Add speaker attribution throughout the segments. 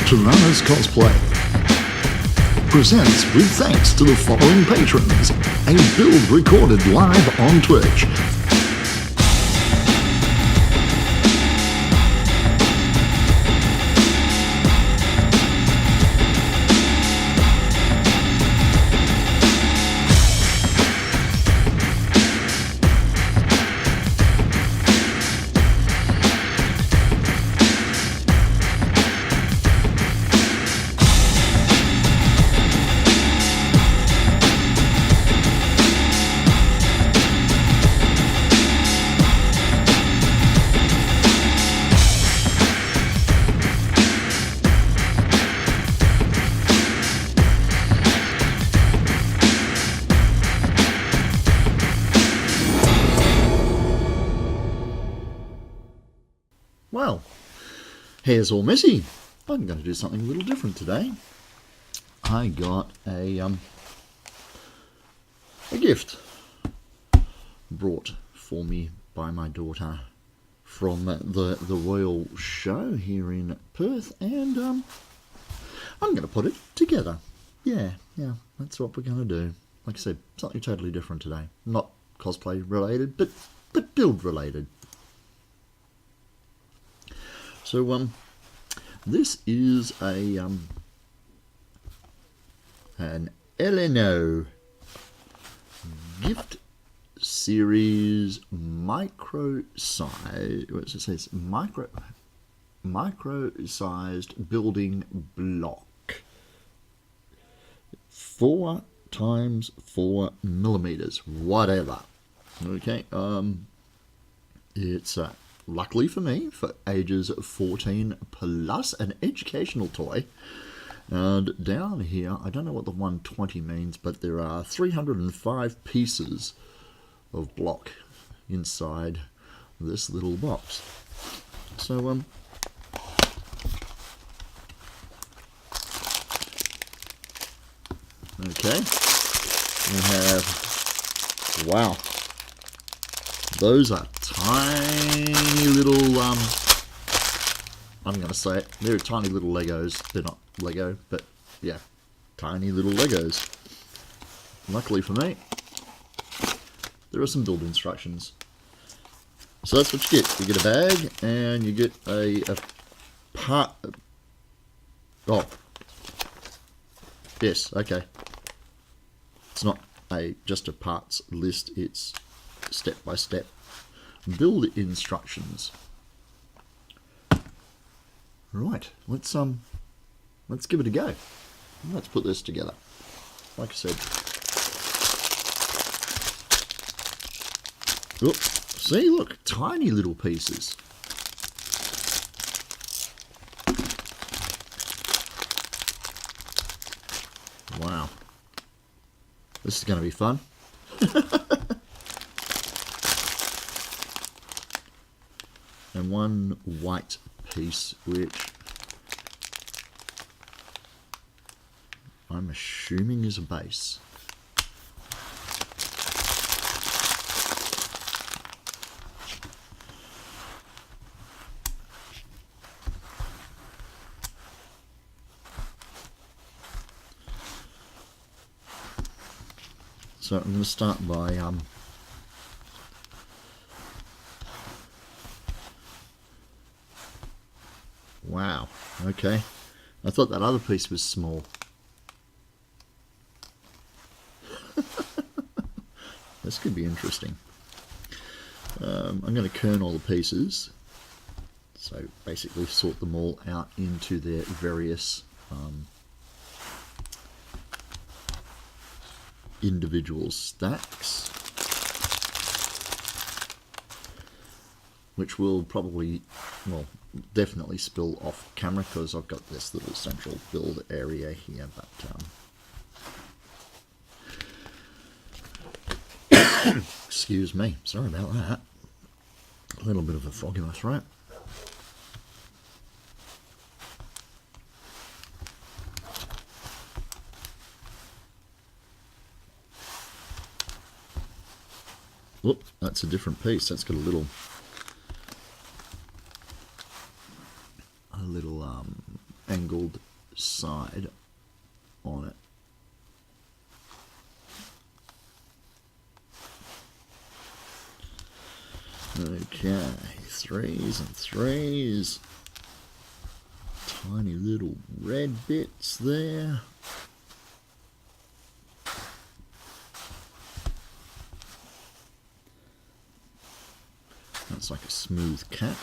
Speaker 1: Tyrannus Cosplay presents with thanks to the following patrons a build recorded live on Twitch. Well, hair's all messy. I'm going to do something a little different today. I got a gift brought for me by my daughter from the Royal Show here in Perth, and I'm going to put it together. Yeah, that's what we're going to do. Like I said, something totally different today. Not cosplay related, but build related. So this is an LNO gift series micro size. What does it say? Micro sized building block. 4 times 4 millimeters, whatever. Okay. It's luckily for me, for ages 14 plus, an educational toy. And down here, I don't know what the 120 means, but there are 305 pieces of block inside this little box. So, okay, we have, wow, those are tiny little, I'm going to say it, they're tiny little Legos. They're not Lego, but yeah, tiny little Legos. Luckily for me, there are some build instructions. So that's what you get. You get a bag, and you get a part. Oh, yes, okay. It's not just a parts list, it's step-by-step build instructions. Right, let's give it a go. Let's put this together. Like I said. Oh, see, look, tiny little pieces. Wow. This is going to be fun. And one white piece, which I'm assuming is a base. So I'm going to start by wow, okay. I thought that other piece was small. This could be interesting. I'm going to kern all the pieces. So basically sort them all out into their various individual stacks, which will probably, well, definitely spill off camera because I've got this little central build area here, but excuse me, sorry about that. A little bit of a frog in my throat. Whoop, that's a different piece. That's got a little angle angled side on it. Okay, 3s and 3s. Tiny little red bits there. That's like a smooth cap.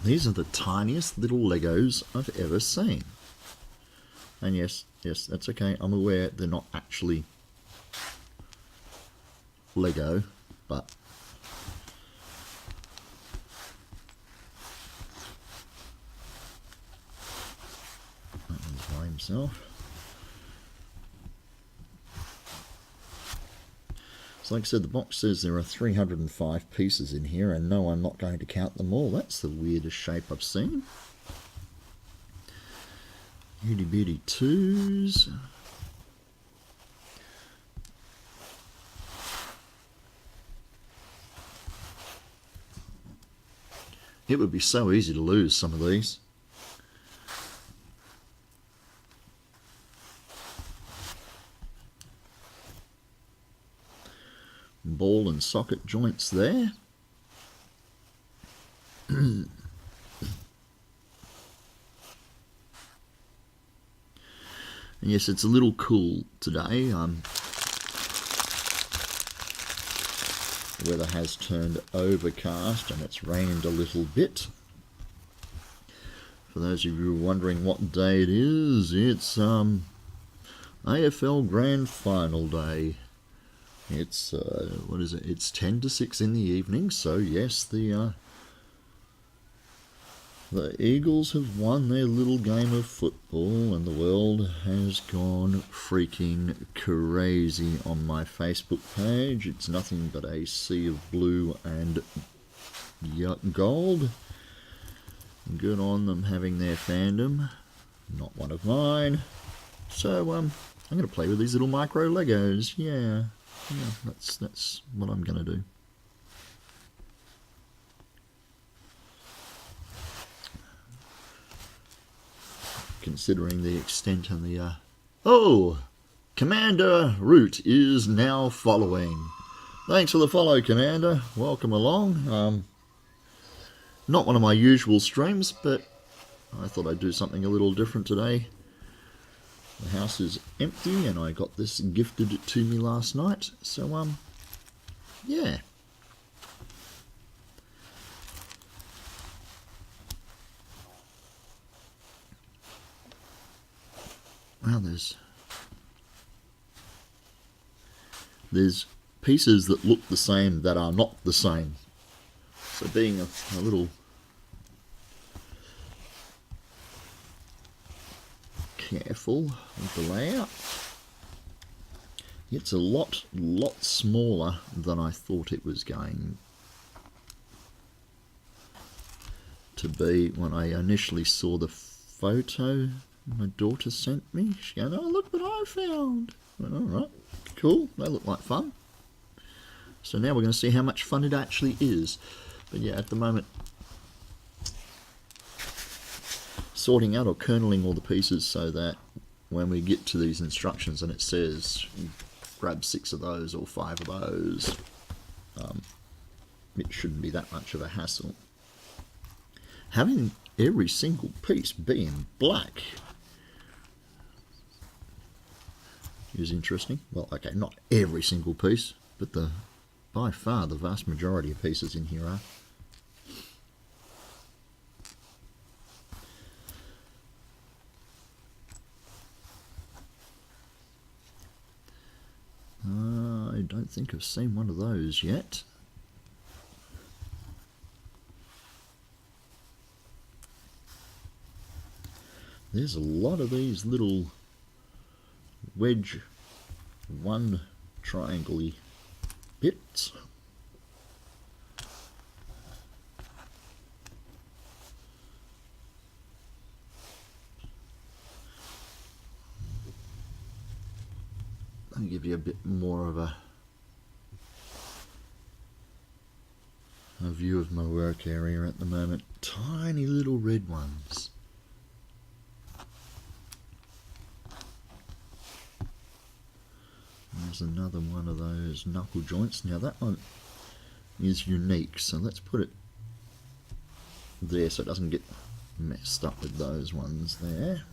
Speaker 1: These are the tiniest little Legos I've ever seen. And yes, that's okay. I'm aware they're not actually Lego, but that one's by himself. So like I said, the box says there are 305 pieces in here, and no, I'm not going to count them all. That's the weirdest shape I've seen. Itty bitty 2s. It would be so easy to lose some of these. Ball and socket joints there. And yes, it's a little cool today. The weather has turned overcast and it's rained a little bit. For those of you wondering what day it is, it's AFL Grand Final Day. It's what is it? It's 10 to 6 in the evening. So yes, the Eagles have won their little game of football, and the world has gone freaking crazy on my Facebook page. It's nothing but a sea of blue and gold. Good on them having their fandom. Not one of mine. So I'm going to play with these little micro Legos. Yeah, that's what I'm going to do. Considering the extent and the... Oh! Commander Root is now following. Thanks for the follow, Commander. Welcome along. Not one of my usual streams, but I thought I'd do something a little different today. The house is empty, and I got this gifted to me last night. So, yeah. Well, there's pieces that look the same that are not the same. So being a little careful with the layout, it's a lot smaller than I thought it was going to be when I initially saw the photo my daughter sent me. She goes, "Oh, look what I found." I went, "All right, cool, they look like fun." So now we're going to see how much fun it actually is. But yeah, at the moment, sorting out or kerneling all the pieces so that when we get to these instructions and it says grab 6 of those or 5 of those, it shouldn't be that much of a hassle. Having every single piece be in black is interesting. Well, okay, not every single piece, but by far the vast majority of pieces in here are. I don't think I've seen one of those yet. There's a lot of these little wedge one triangle-y bits. I'll give you a bit more of a view of my work area at the moment. Tiny little red ones. There's another one of those knuckle joints. Now that one is unique, so let's put it there so it doesn't get messed up with those ones there.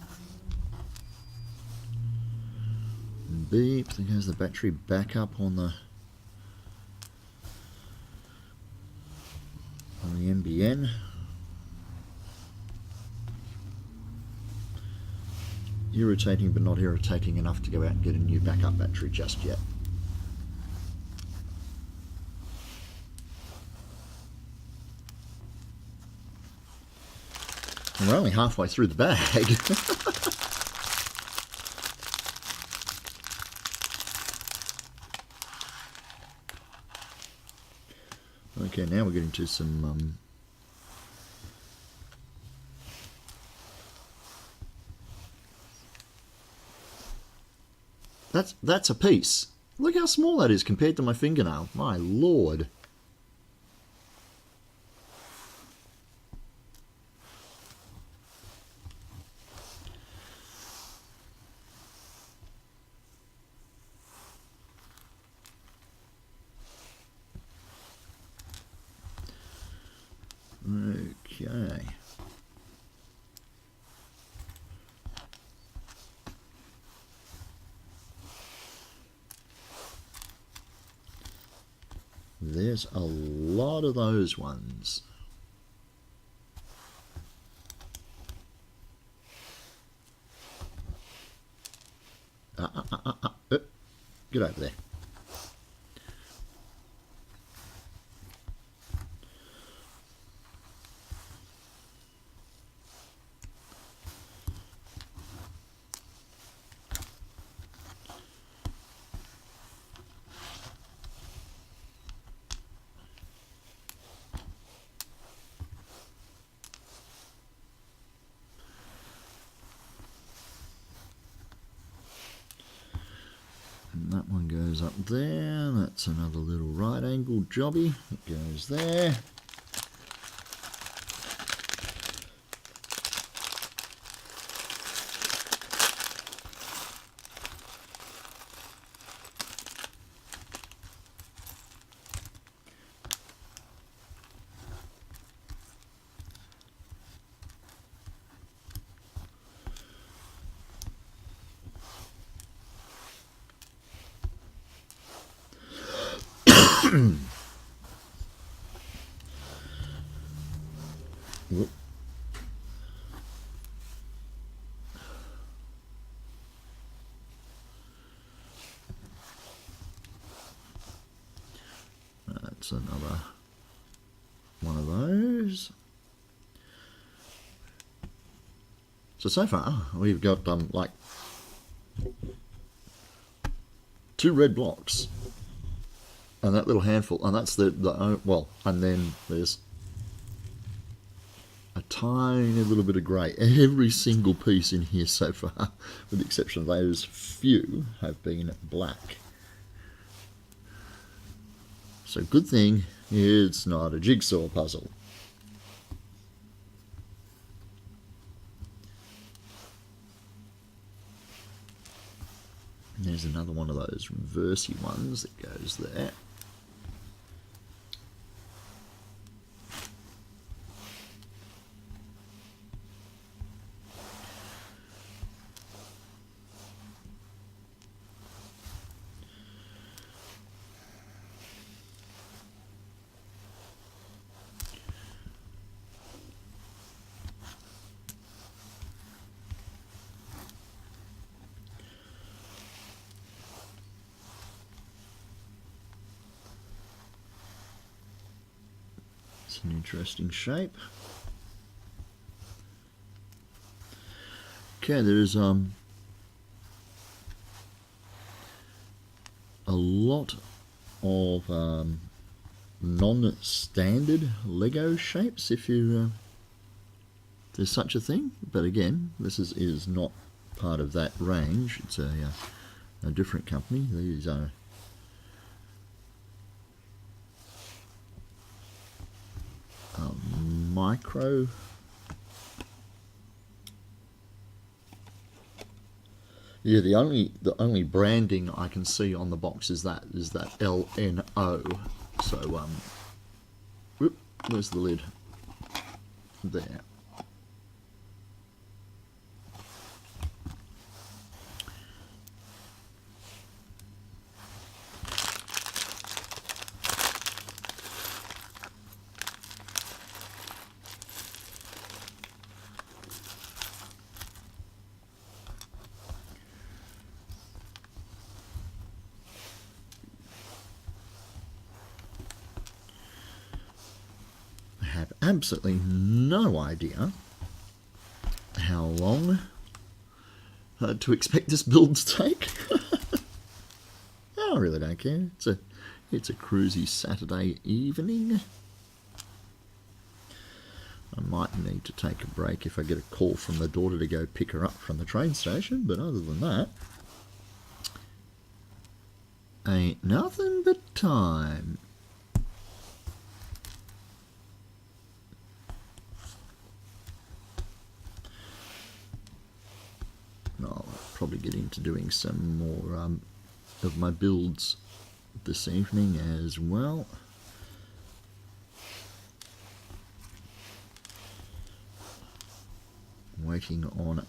Speaker 1: Beep, there goes the battery back up on the NBN. Irritating, but not irritating enough to go out and get a new backup battery just yet. And we're only halfway through the bag. Okay, now we're getting to some that's a piece. Look how small that is compared to my fingernail. My lord. Okay. There's a lot of those ones. Get over there. And that one goes up there. That's another little right angle jobby. It goes there. Whoop. That's another one of those. So far we've got like 2 red blocks and that little handful, and that's the well, and then there's a tiny little bit of grey. Every single piece in here so far, with the exception of those few, have been black. So good thing it's not a jigsaw puzzle. And there's another one of those reversey ones that goes there. It's an interesting shape. Okay, there's a lot of non-standard Lego shapes, if you there's such a thing. But again, this is not part of that range. It's a a different company. These are micro. Yeah, the only branding I can see on the box is that LNO. So whoop, where's the lid? There. Have absolutely no idea how long to expect this build to take. I really don't care. It's a cruisy Saturday evening. I might need to take a break if I get a call from the daughter to go pick her up from the train station, but other than that, ain't nothing but time. I'll probably get into doing some more of my builds this evening as well. Waiting on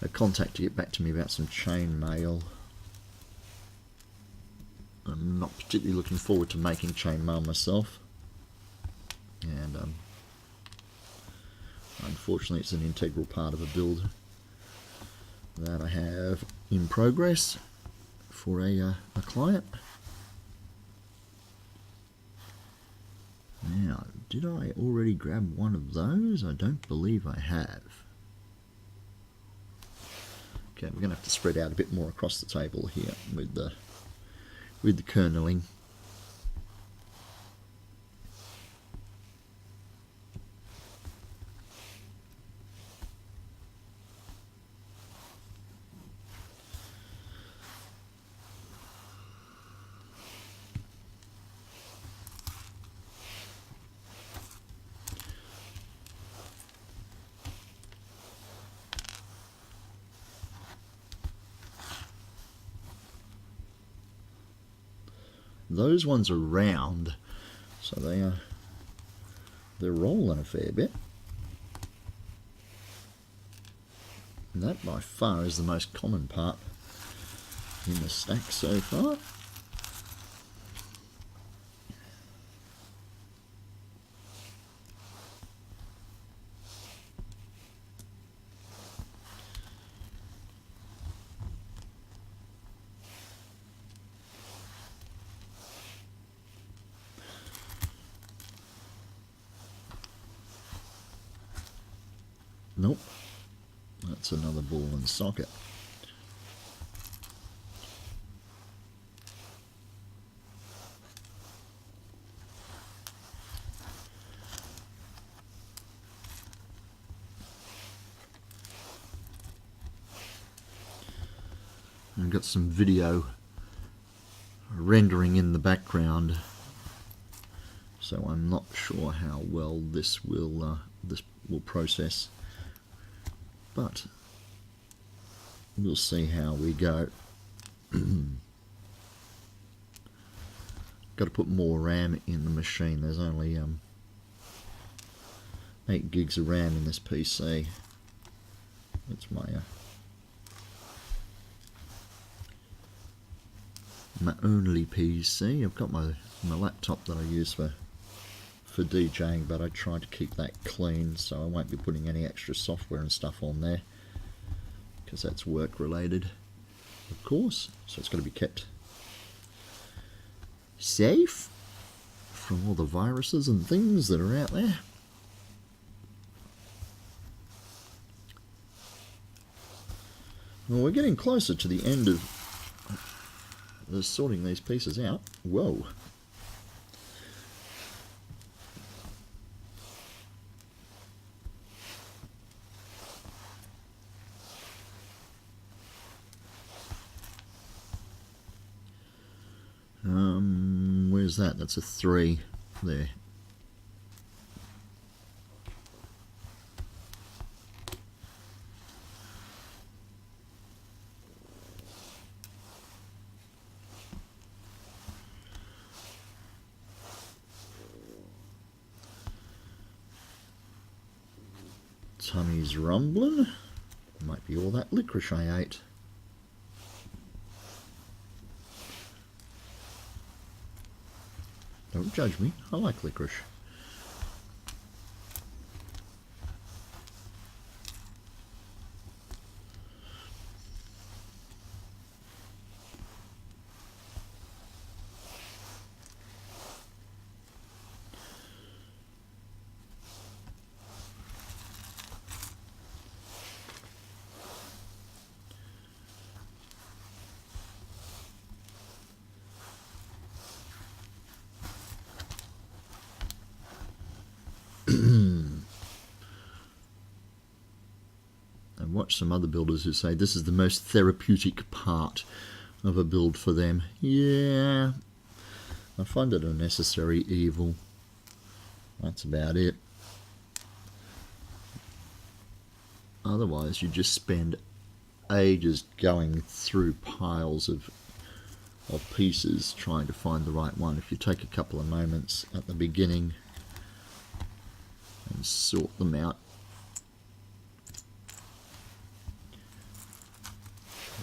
Speaker 1: a contact to get back to me about some chain mail. I'm not particularly looking forward to making chain mail myself, and unfortunately it's an integral part of a build that I have in progress for a client. Now, did I already grab one of those? I don't believe I have. Okay, we're going to have to spread out a bit more across the table here with the kerneling. Those ones are round, so they're rolling a fair bit. And that by far is the most common part in the stack so far. Nope, that's another ball and socket. I've got some video rendering in the background, so I'm not sure how well this will process, but we'll see how we go. Got to put more RAM in the machine. There's only 8 gigs of RAM in this PC. It's my only PC. I've got my laptop that I use for DJing, but I try to keep that clean, so I won't be putting any extra software and stuff on there, because that's work related, of course, so it's got to be kept safe from all the viruses and things that are out there. Well, we're getting closer to the end of sorting these pieces out. Whoa. is that? That's a 3 there. Tummy's rumbling. Might be all that licorice I ate. Don't judge me, I like licorice. Watch some other builders who say this is the most therapeutic part of a build for them. Yeah, I find it a necessary evil. That's about it. Otherwise you just spend ages going through piles of pieces trying to find the right one. If you take a couple of moments at the beginning and sort them out,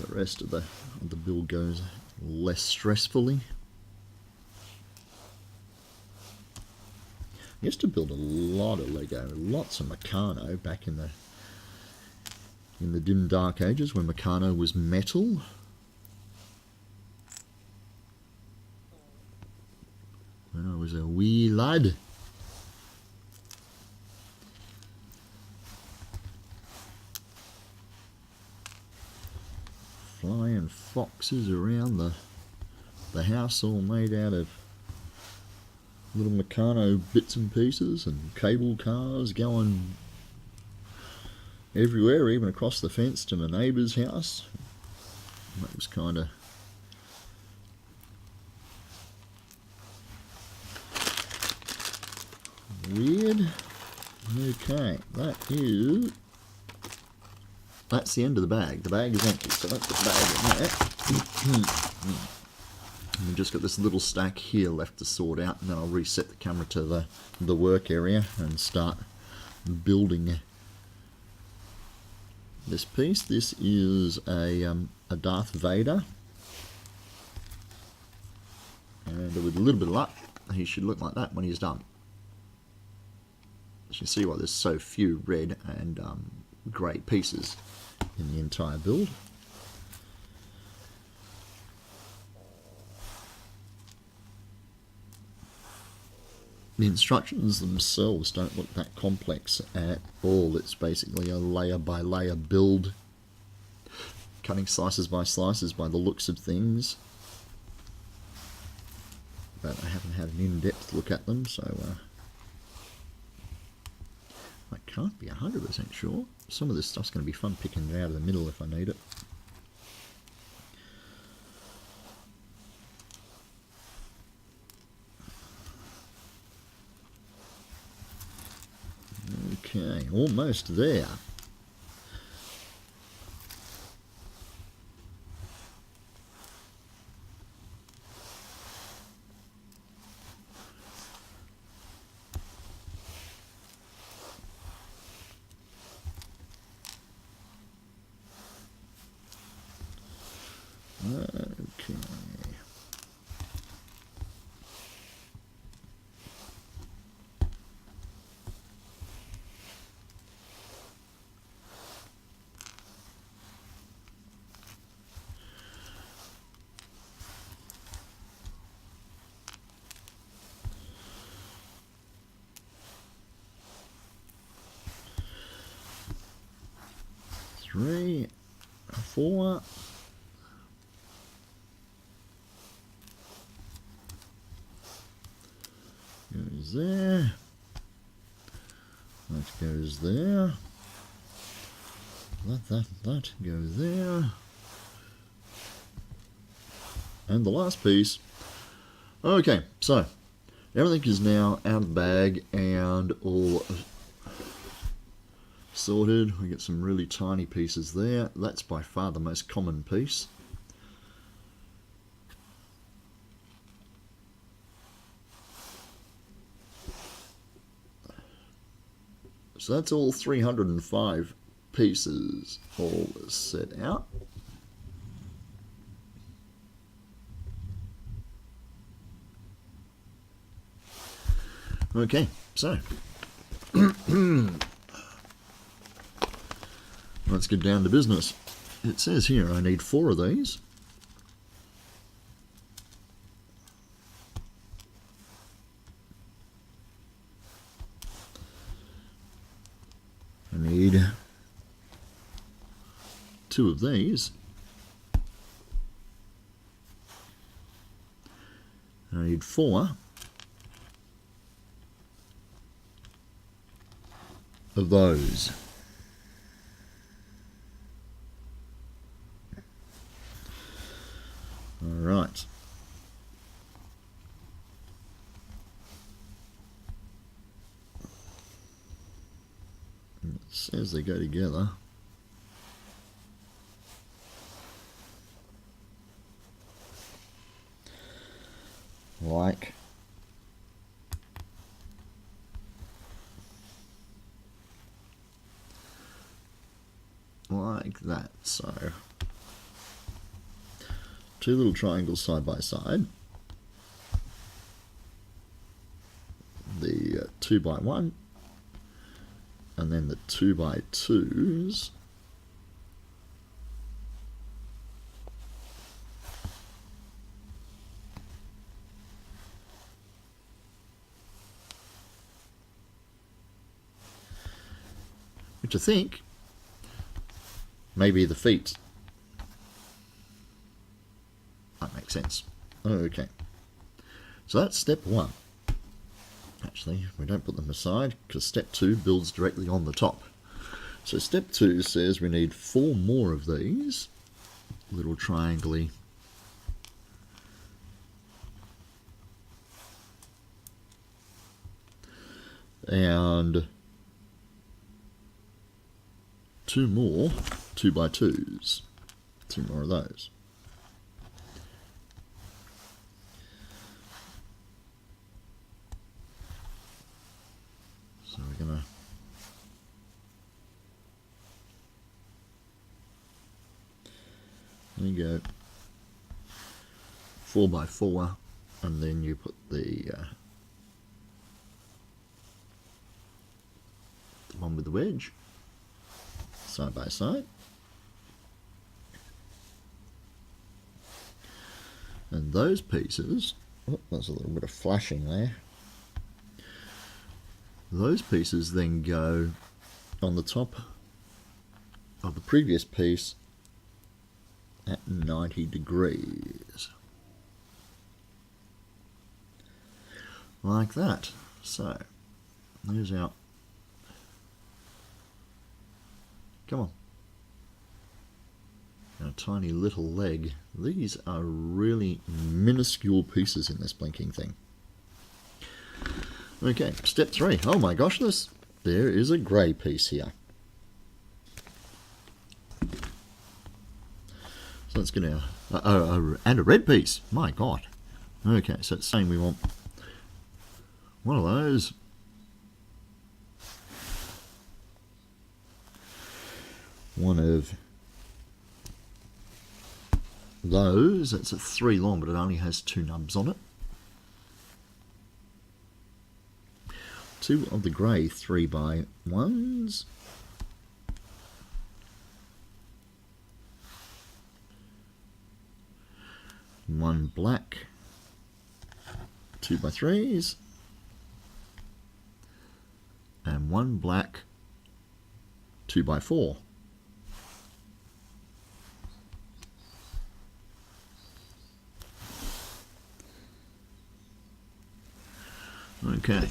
Speaker 1: the rest of the build goes less stressfully. I used to build a lot of Lego, lots of Meccano back in the dim dark ages when Meccano was metal. When I was a wee lad. Flying foxes around the house, all made out of little Meccano bits and pieces, and cable cars going everywhere, even across the fence to my neighbour's house. That was kind of weird. Okay, that's the end of the bag. The bag is empty, so that's the bag in there. And we've just got this little stack here left to sort out, and then I'll reset the camera to the work area and start building this piece. This is a Darth Vadar, and with a little bit of luck, he should look like that when he's done. You can see why there's so few red and grey pieces in the entire build. The instructions themselves don't look that complex at all. It's basically a layer by layer build, cutting slices by slices by the looks of things. But I haven't had an in-depth look at them, so I can't be 100% sure. Some of this stuff's going to be fun picking it out of the middle if I need it. Okay, almost there. Okay. Three, 4. Goes there. That goes there. That goes there. And the last piece Okay, so everything is now out of the bag and all sorted. We get some really tiny pieces there. That's by far the most common piece. So that's all 305 pieces all set out. Okay, so let's get down to business. It says here I need 4 of these. I need 2 of these. I need 4 of those. All right. It says they go together. Like that. So 2 little triangles side by side. The 2x1 and then the 2x2s. Which I think maybe the feet. That makes sense. Okay. So that's step 1. Actually, we don't put them aside because step 2 builds directly on the top. So step 2 says we need 4 more of these little triangle-y and 2 more 2x2s. 2 more of those. So we're gonna there you go, 4x4, and then you put the one with the wedge side by side, and those pieces, oh, there's a little bit of flashing there. Those pieces then go on the top of the previous piece at 90 degrees. Like that. So, there's our... Come on. Our tiny little leg. These are really minuscule pieces in this blinking thing. Okay, step 3. Oh my gosh, there is a grey piece here. So let's get our... and a red piece. My God. Okay, so it's saying we want one of those. One of those. That's a 3 long, but it only has 2 nubs on it. 2 of the grey 3x1s. One black 2x3s. And 1 black 2x4. Okay.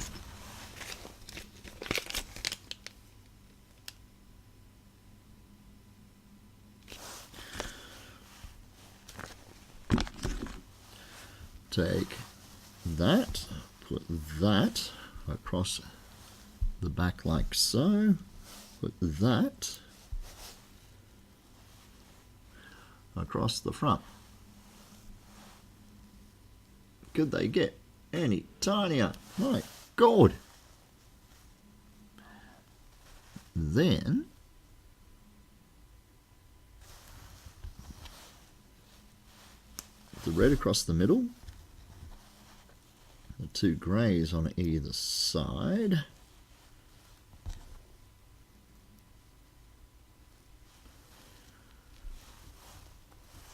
Speaker 1: Take that, put that across the back like so, put that across the front. Could they get any tinier? My God. Then the red across the middle, the two greys on either side.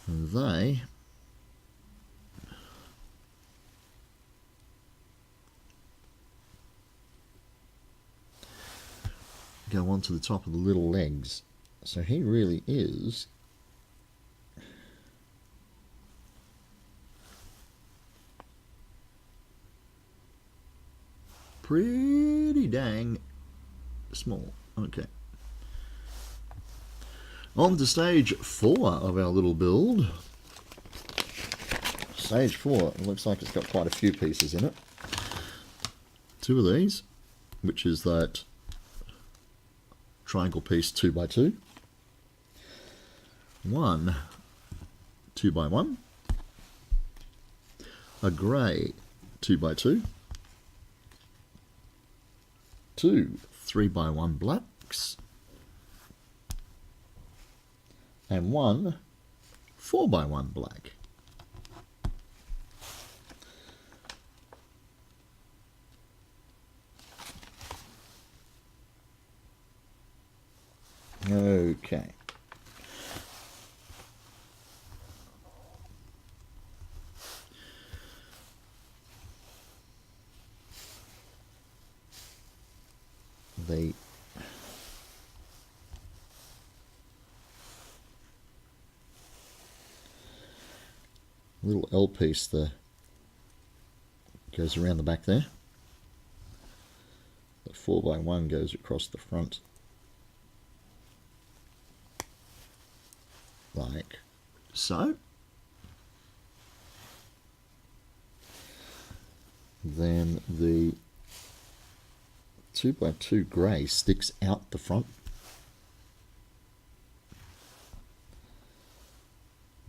Speaker 1: And they go onto the top of the little legs. So he really is pretty dang small. Okay. On to stage 4 of our little build. Stage 4, it looks like it's got quite a few pieces in it. 2 of these, which is that triangle piece 2x2. 1 2x1. A grey 2x2. 2 3x1 blacks. And 1 4x1 black. Okay. The little L piece there goes around the back there. The 4x1 goes across the front like so. Then the 2x2 grey sticks out the front.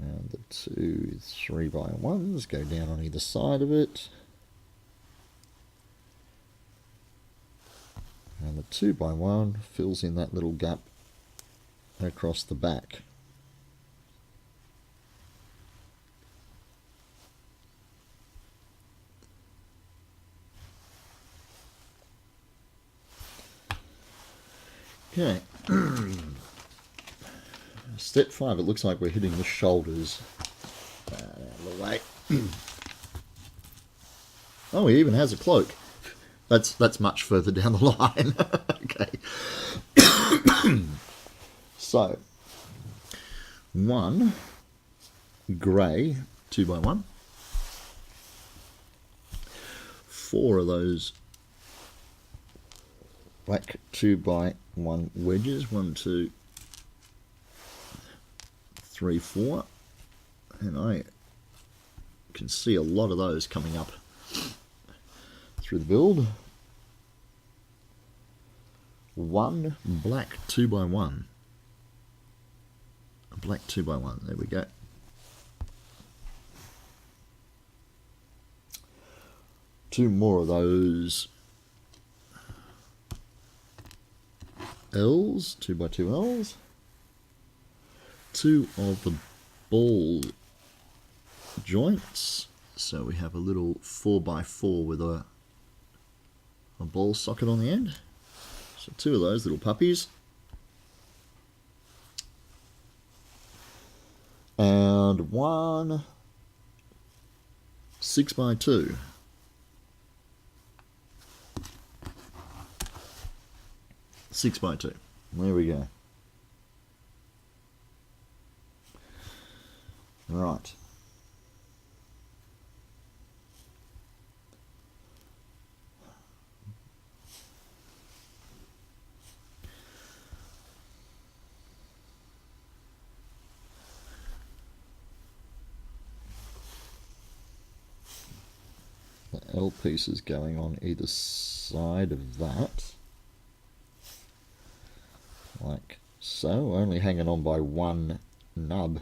Speaker 1: And the 2 3x1s go down on either side of it. And the 2x1 fills in that little gap across the back. Okay. Step 5, it looks like we're hitting the shoulders. Out of the way. Oh, he even has a cloak. That's much further down the line. Okay. So, 1 grey 2x1. 4 of those black 2x1 wedges. 1 2 3 4, and I can see a lot of those coming up through the build. 1 black 2x1. A black 2x1, there we go. Two more of those L's, 2x2 L's. 2 of the ball joints. So we have a little 4x4 with a ball socket on the end. So 2 of those little puppies. And 1 6x2. Six by 2. There we go. Right. the L pieces going on either side of that, like so, only hanging on by one nub.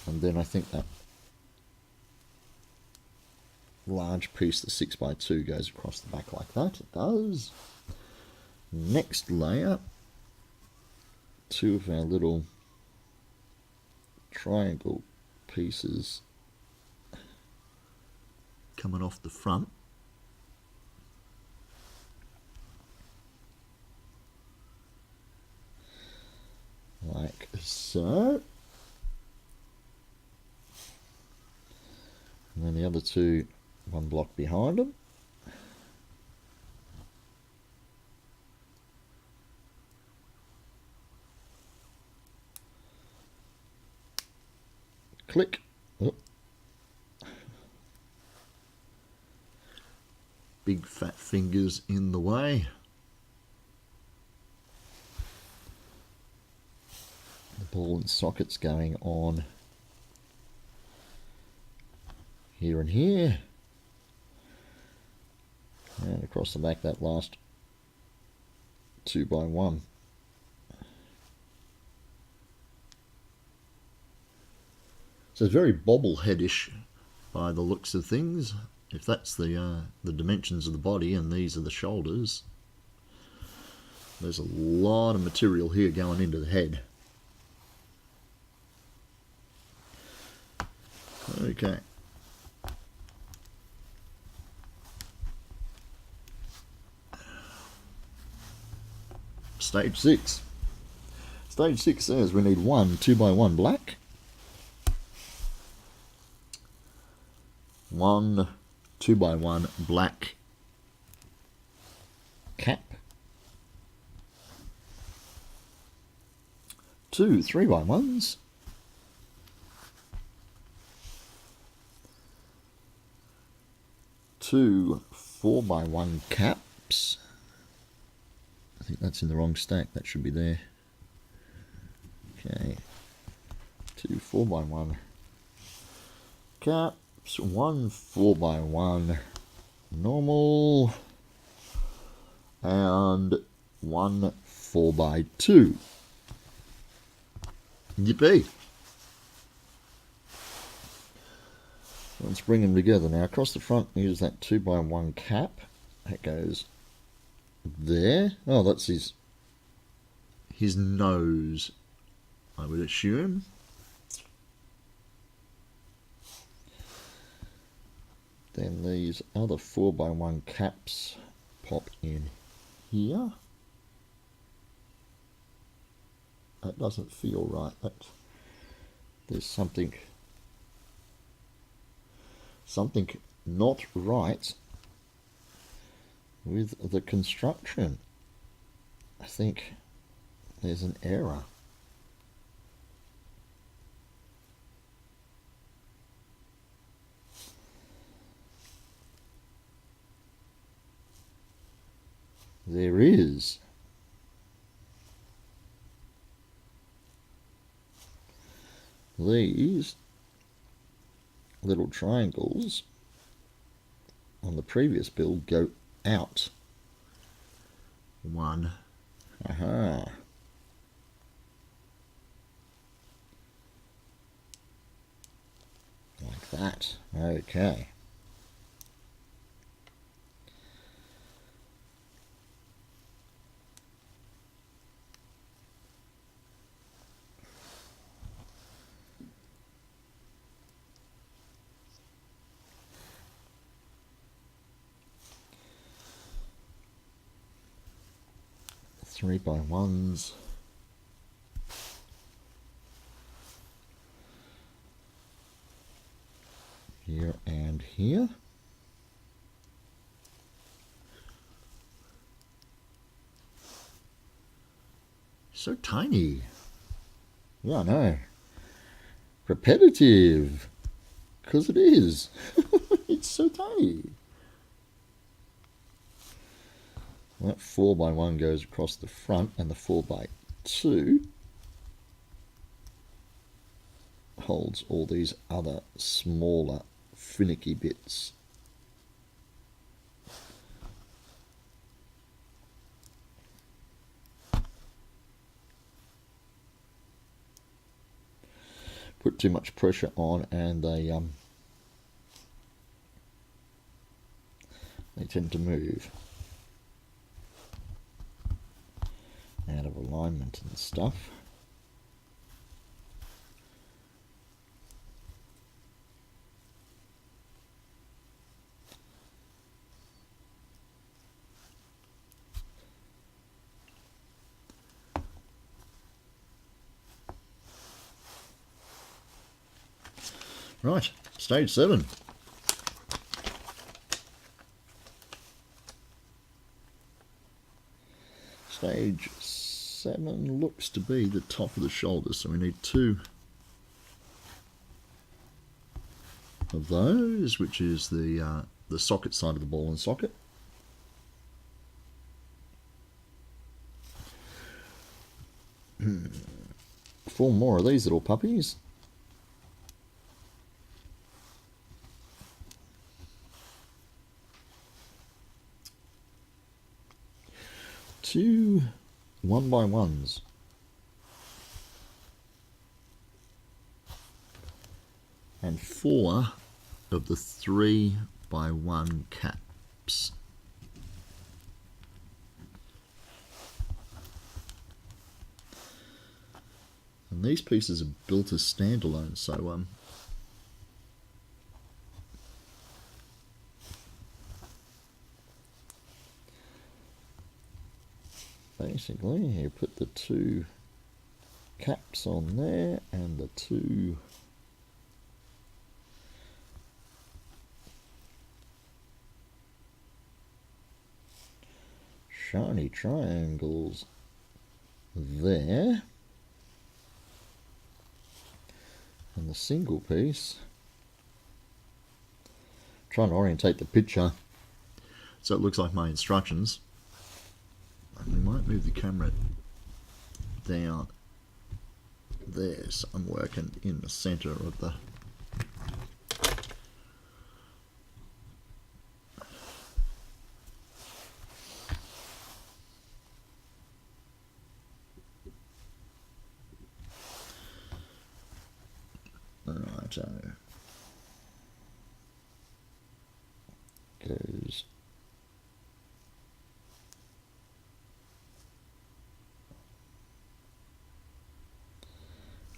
Speaker 1: And then I think that large piece, the 6x2, goes across the back like that. It does. Next layer, two of our little triangle pieces coming off the front. Like so. And then the other two, one block behind them. Click. Oh. Big fat fingers in the way. The ball and sockets going on here and here. And across the back, that last 2x1. So it's very bobbleheadish by the looks of things. If that's the dimensions of the body and these are the shoulders, there's a lot of material here going into the head. Okay. Stage 6. Stage 6 says we need one 2x1 black, one 2x1 black cap, two 3x1s, two 4x1 caps. I think that's in the wrong stack. That should be there. Okay. Two 4x1 caps, one 4x1 normal, and one 4x2. Yippee! Let's bring them together now. Across the front, here's that 2x1 cap. That goes there. Oh, that's his nose, I would assume. Then these other 4x1 caps pop in here. That doesn't feel right. There's something not right with the construction. I think there's an error. There is. These little triangles on the previous build go out. One. Aha. Like that. Okay. Three by ones. Here and here. So tiny. Yeah, I know. Repetitive. Because it is. It's so tiny. That 4x1 goes across the front, and the 4x2 holds all these other smaller finicky bits. Put too much pressure on and they tend to move out of alignment and stuff. Right, stage 7. Stage 7 looks to be the top of the shoulder, so we need 2 of those, which is the socket side of the ball and socket. Four more of these little puppies. Two 1x1s. And 4 of the 3x1 caps. And these pieces are built as standalone, so basically you put the 2 caps on there and the 2 shiny triangles there, and the single piece. Trying to orientate the picture so it looks like my instructions. We might move the camera down there, so I'm working in the center of the righto. Goes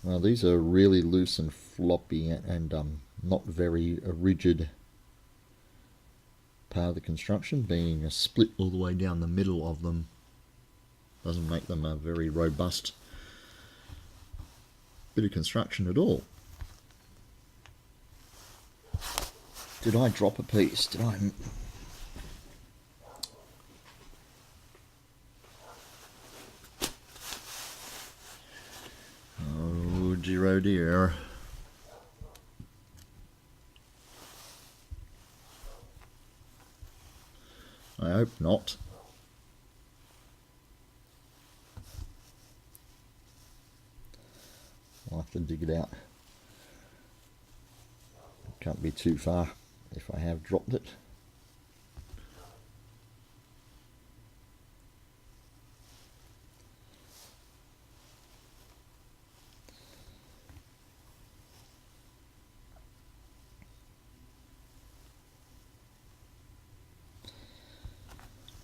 Speaker 1: well, these are really loose and floppy and not very rigid part of the construction. Being a split all the way down the middle of them doesn't make them a very robust bit of construction at all. Did I drop a piece? Did I? Oh dear, oh dear. I hope not. I'll have to dig it out. Can't be too far if I have dropped it.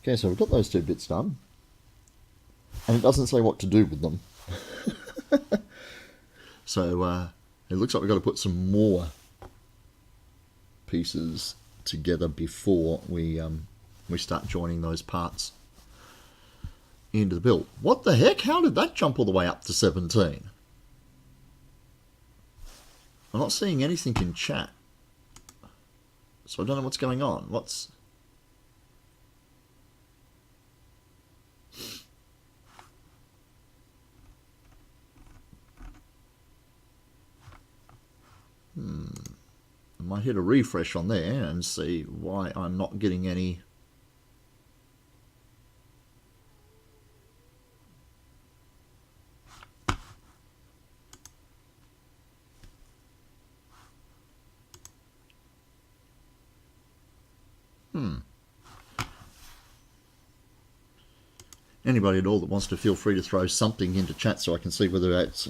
Speaker 1: Okay, so we've got those 2 bits done, and it doesn't say what to do with them. So it looks like we've got to put some more pieces together before we start joining those parts into the build. What the heck? How did that jump all the way up to 17? I'm not seeing anything in chat, so I don't know what's going on. What's... I might hit a refresh on there and see why I'm not getting any. Anybody at all that wants to, feel free to throw something into chat so I can see whether that's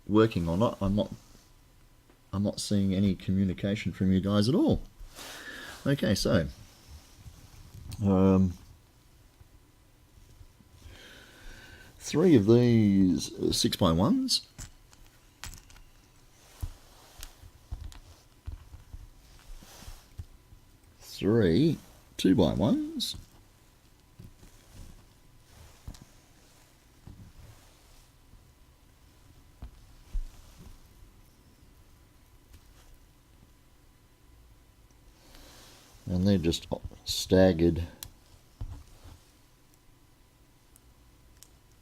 Speaker 1: working or not. I'm not seeing any communication from you guys at all. Okay, so 3 of these 6x1s. 3 2x1s. And they're just staggered.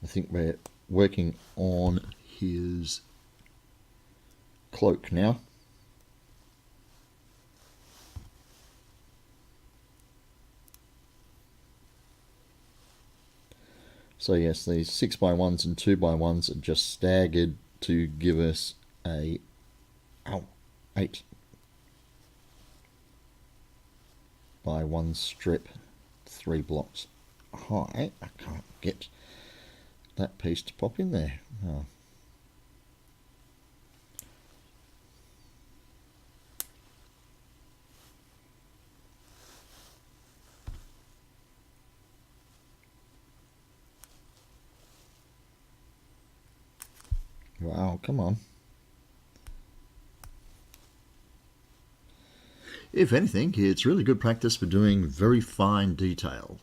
Speaker 1: I think we're working on his cloak now. So yes, these 6x1s and 2x1s are just staggered to give us a 8 by 1 strip, 3 blocks high. I can't get that piece to pop in there. Oh. Wow, come on. If anything, it's really good practice for doing very fine detail.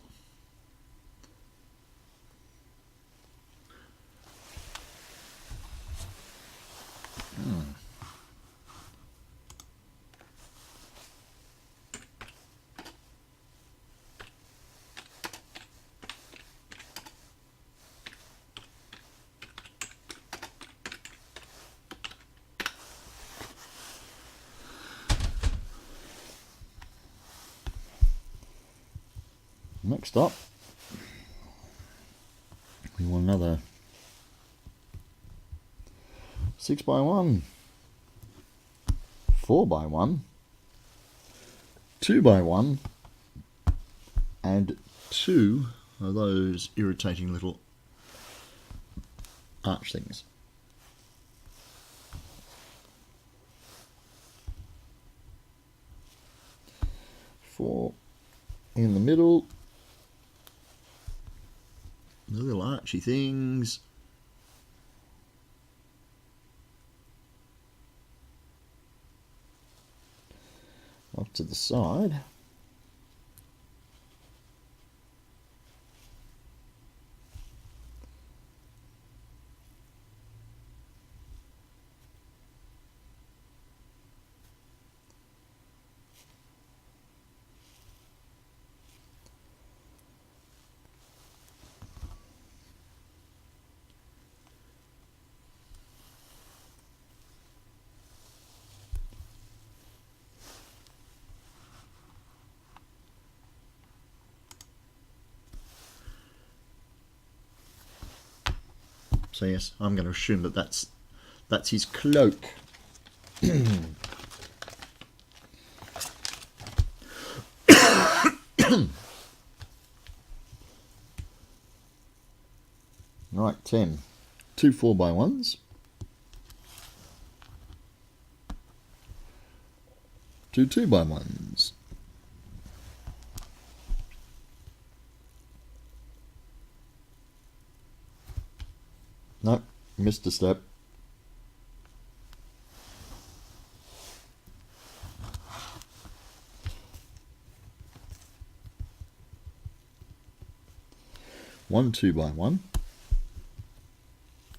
Speaker 1: Next up, we want another 6x1, 4x1, 2x1, and 2 of those irritating little arch things. 4 in the middle. The little archy things. Off to the side. So yes, I'm going to assume that that's his cloak. Right, 10. 2 4x1s. 2 2x1s. No, missed a step. One 2x1.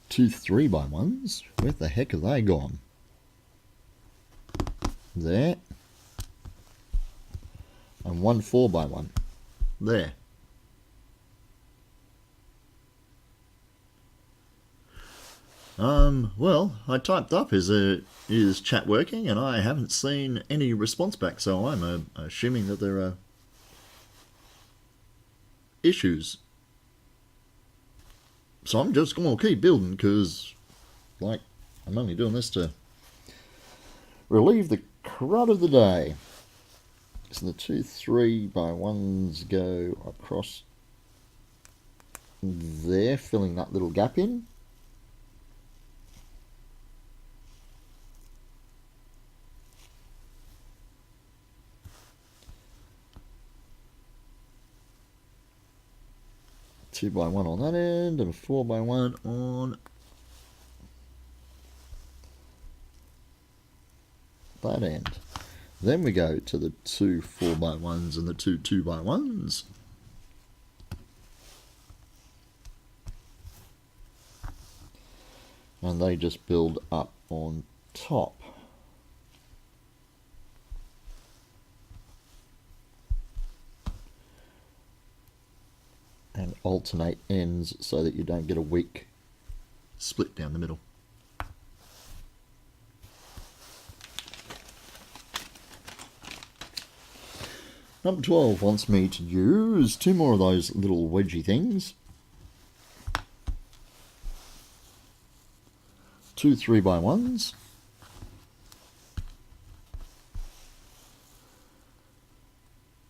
Speaker 1: 2 3x1s. Where the heck have they gone? There. And 1 4x1. There. Well, I typed up, is chat working? And I haven't seen any response back, so I'm assuming that there are issues. So I'm just going to keep building, because, like, I'm only doing this to relieve the crud of the day. So the 2 3x1s go across there, filling that little gap in. Two by one on that end and a 4x1 on that end. Then we go to the 2 4x1s and the 2 2x1s. And they just build up on top. And alternate ends so that you don't get a weak split down the middle. Number 12 wants me to use 2 more of those little wedgy things. 2 3x1s.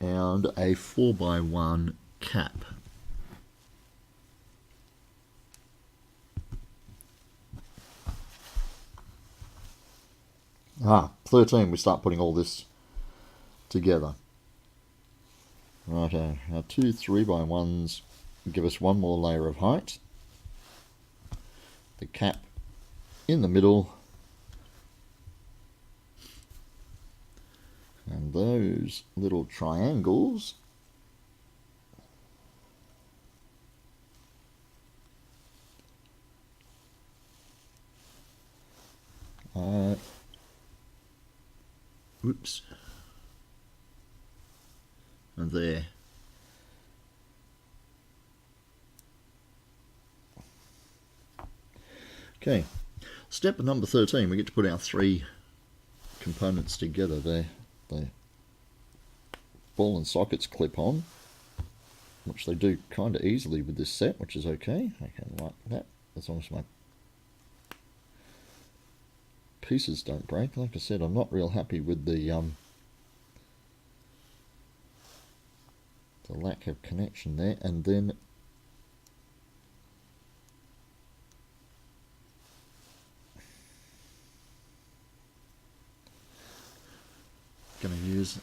Speaker 1: And a 4x1 cap. Ah, 13, we start putting all this together. Right, our 2 3x1s give us one more layer of height. The cap in the middle. And those little triangles are, oops, and there. Okay, step number 13, we get to put our 3 components together there. The ball and sockets clip on, which they do kind of easily with this set, which is okay. I can like that as long as my pieces don't break. Like I said, I'm not real happy with the lack of connection there. And then going to use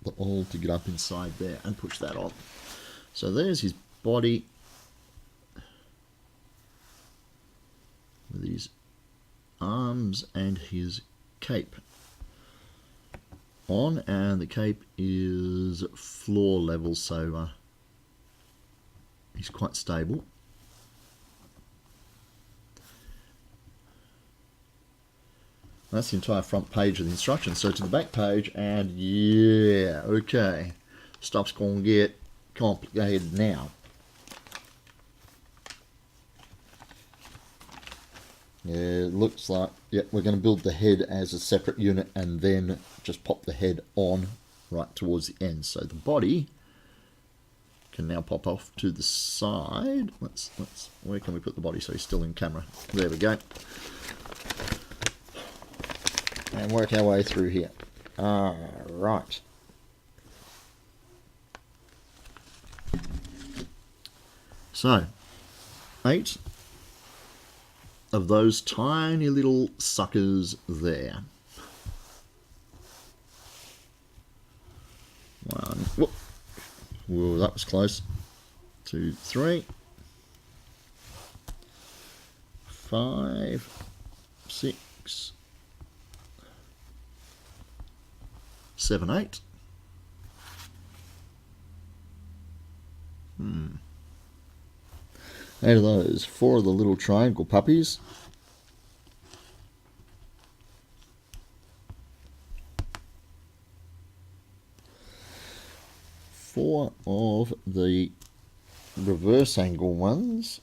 Speaker 1: the awl to get up inside there and push that on. So there's his body with his arms and his cape on, and the cape is floor level, so he's quite stable. That's the entire front page of the instructions. So to the back page, and yeah, okay, stuff's going to get complicated now. Yeah, it looks like, yeah, we're going to build the head as a separate unit and then just pop the head on right towards the end. So the body can now pop off to the side. Let's where can we put the body so he's still in camera? There we go. And work our way through here. Right. So, 8 of those tiny little suckers there. 1, whoop. Whoa, that was close. 2, 3, 5, 6, 7, 8. 8 of those. 4 of the little triangle puppies. 4 of the reverse angle ones.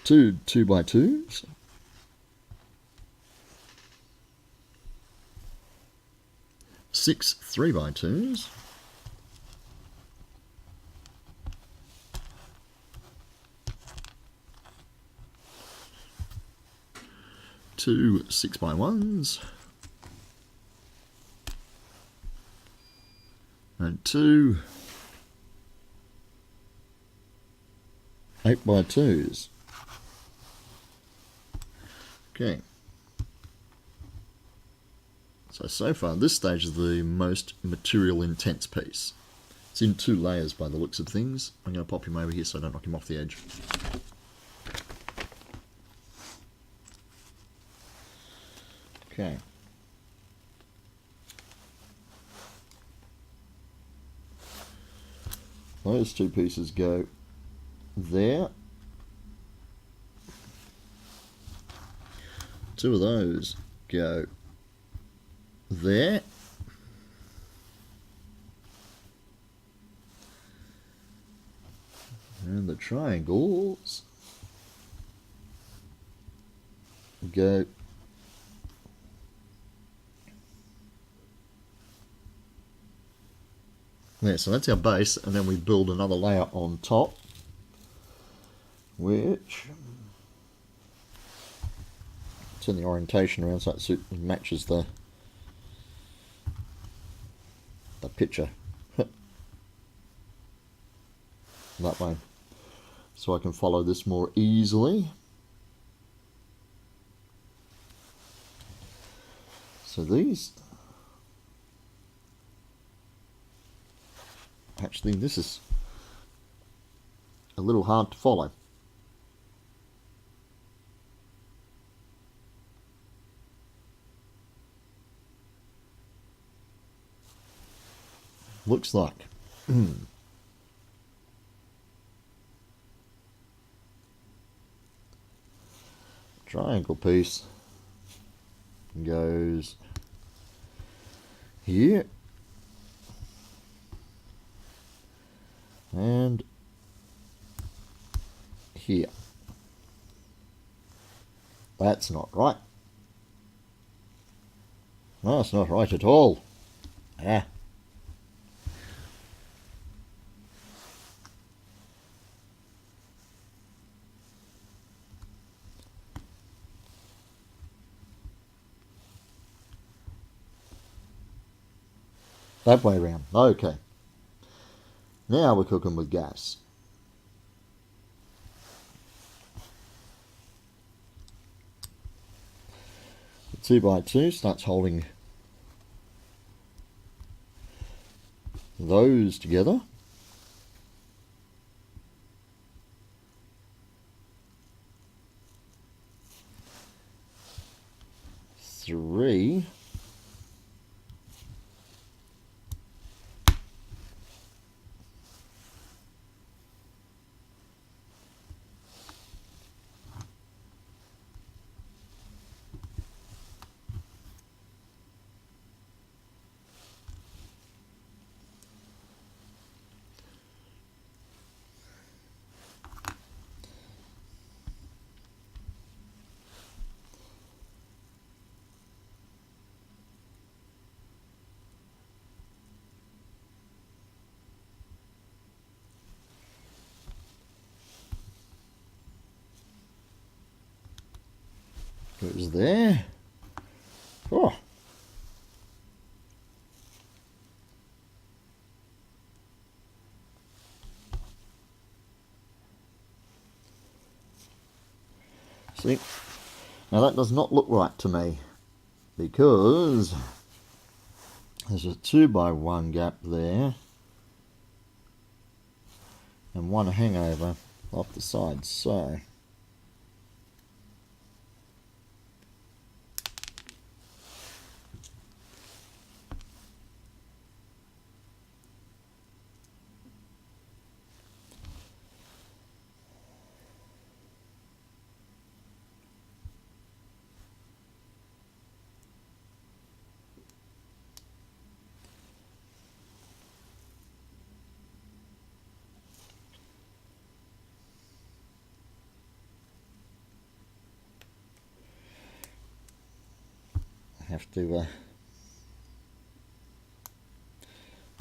Speaker 1: 2 2x2s. 6 3x2s. Two 6x1s. And two 8x2s. Okay. So far this stage is the most material intense piece. It's in 2 layers by the looks of things. I'm going to pop him over here so I don't knock him off the edge. Okay. Those 2 pieces go there. 2 of those go there. And the triangles go there. So that's our base, and then we build another layer on top, which turn the orientation around so it matches the picture that way, so I can follow this more easily. So these, actually this is a little hard to follow. Looks like. Triangle piece goes here and here. That's not right. No, it's not right at all. Ah. That way around. Okay. Now we're cooking with gas. The 2x2 starts holding those together. Three. Goes there. Oh. See, now that does not look right to me, because there's a 2x1 gap there and one hangover off the side, so I have to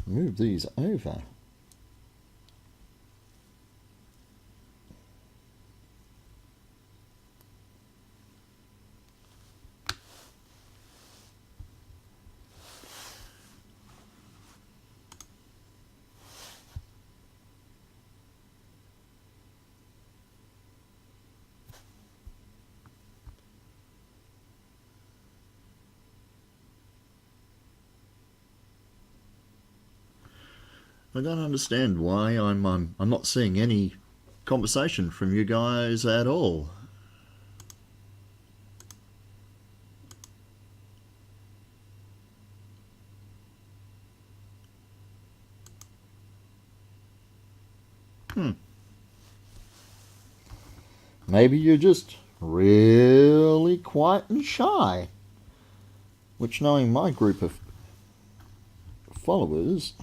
Speaker 1: move these over. I don't understand why I'm not seeing any conversation from you guys at all. Maybe you're just really quiet and shy. Which, knowing my group of followers,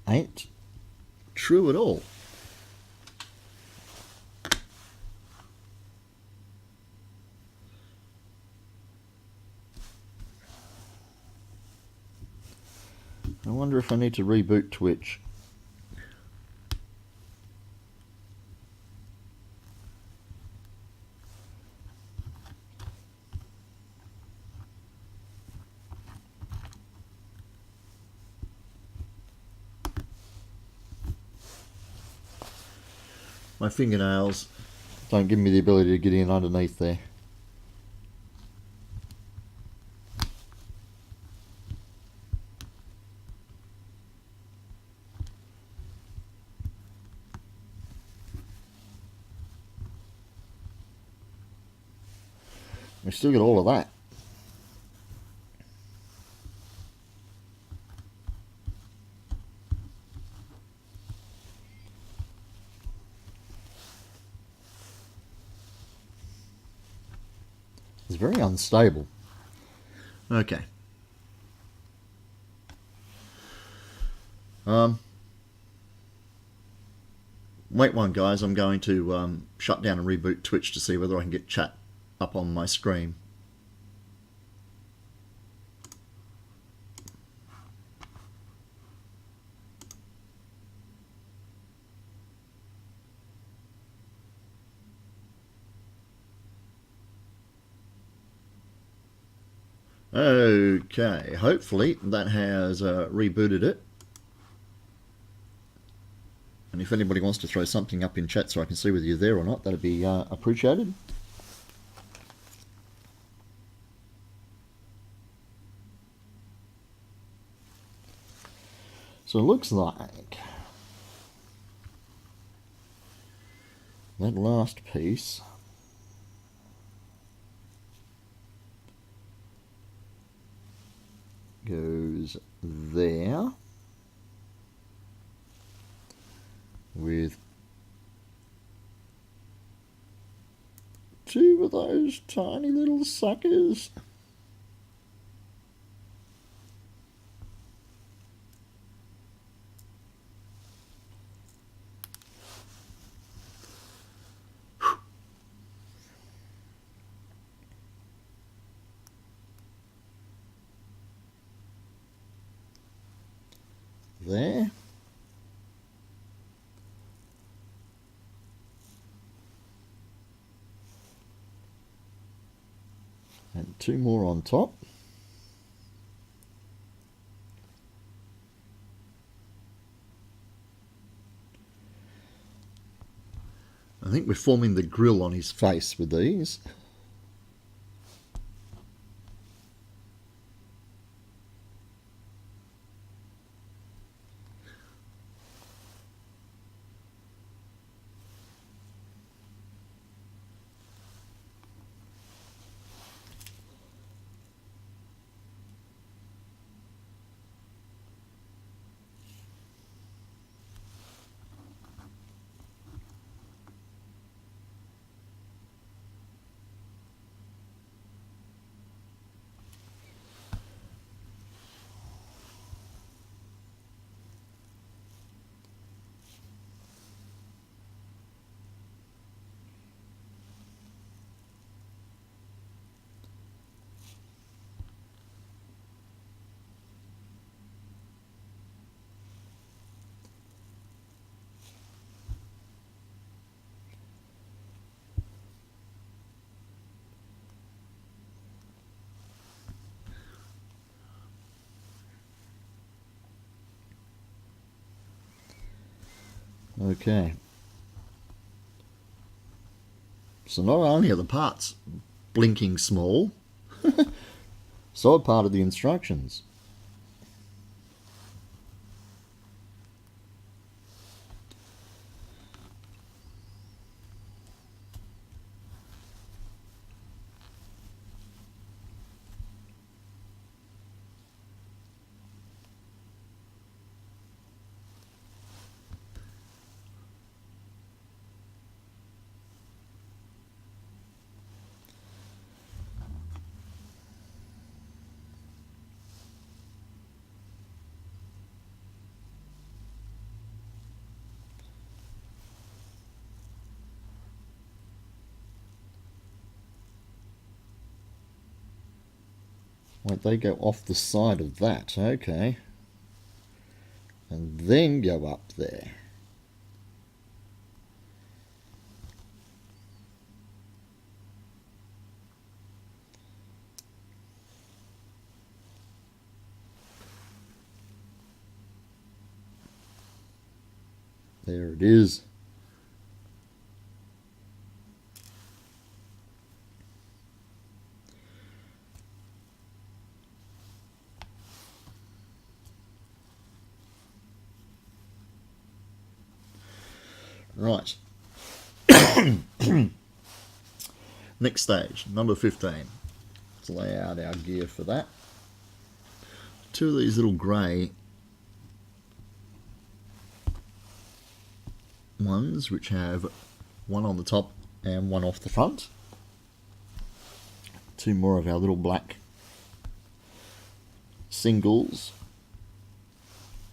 Speaker 1: ain't true at all. I wonder if I need to reboot Twitch. My fingernails don't give me the ability to get in underneath there. We still got all of that. It's very unstable. Okay. Wait one, guys. I'm going to shut down and reboot Twitch to see whether I can get chat up on my screen. Okay, hopefully that has rebooted it. And if anybody wants to throw something up in chat so I can see whether you're there or not, that'd be appreciated. So it looks like that last piece goes there with two of those tiny little suckers. There. And two more on top. I think we're forming the grill on his face with these. Okay. So not only are the parts blinking small, so are part of the instructions. Wait, they go off the side of that, okay. And then go up there. There it is. Right. Next stage, number 15. Let's lay out our gear for that. Two of these little grey ones, which have one on the top and one off the front. Two more of our little black singles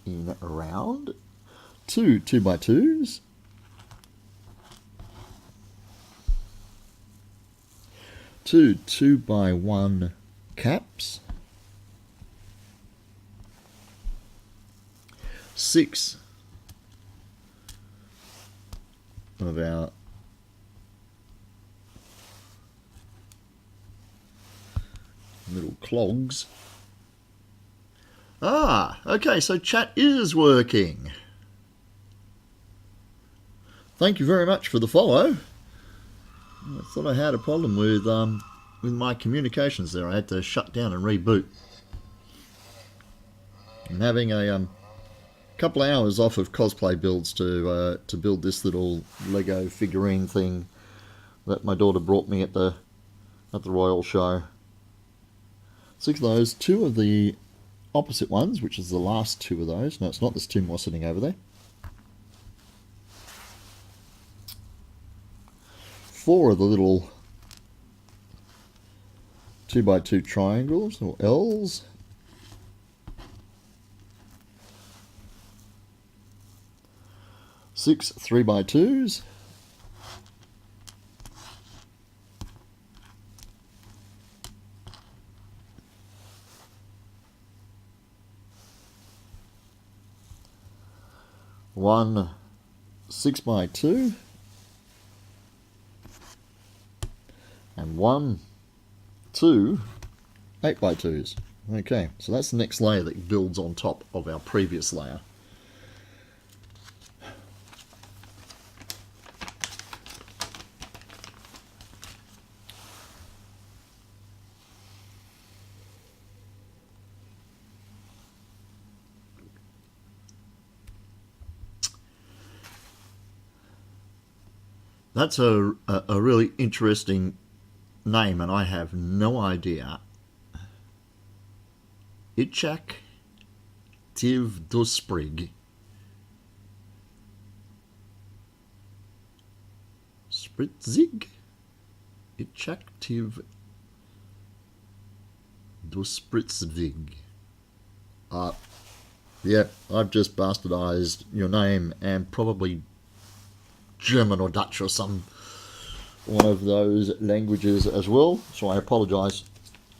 Speaker 1: in around. Two 2x2s. Two 2x1 caps. 6 of our little clogs. Ah, okay, so chat is working. Thank you very much for the follow. I thought I had a problem with my communications there. I had to shut down and reboot. I'm having a couple of hours off of cosplay builds to build this little Lego figurine thing that my daughter brought me at the Royal Show. 6 of those, 2 of the opposite ones, which is the last 2 of those. No, it's not. There's 2 more sitting over there. 4 of the little 2x2 triangles or L's. 6 3x2s. One 6x2 and 1 2 8x2s. Okay, so that's the next layer that builds on top of our previous layer. That's a really interesting name, and I have no idea. Ichak Tiv Dusprig. Spritzig? Ichak Tiv Duspritzvig. Yeah, I've just bastardized your name and probably German or Dutch or one of those languages as well, so I apologise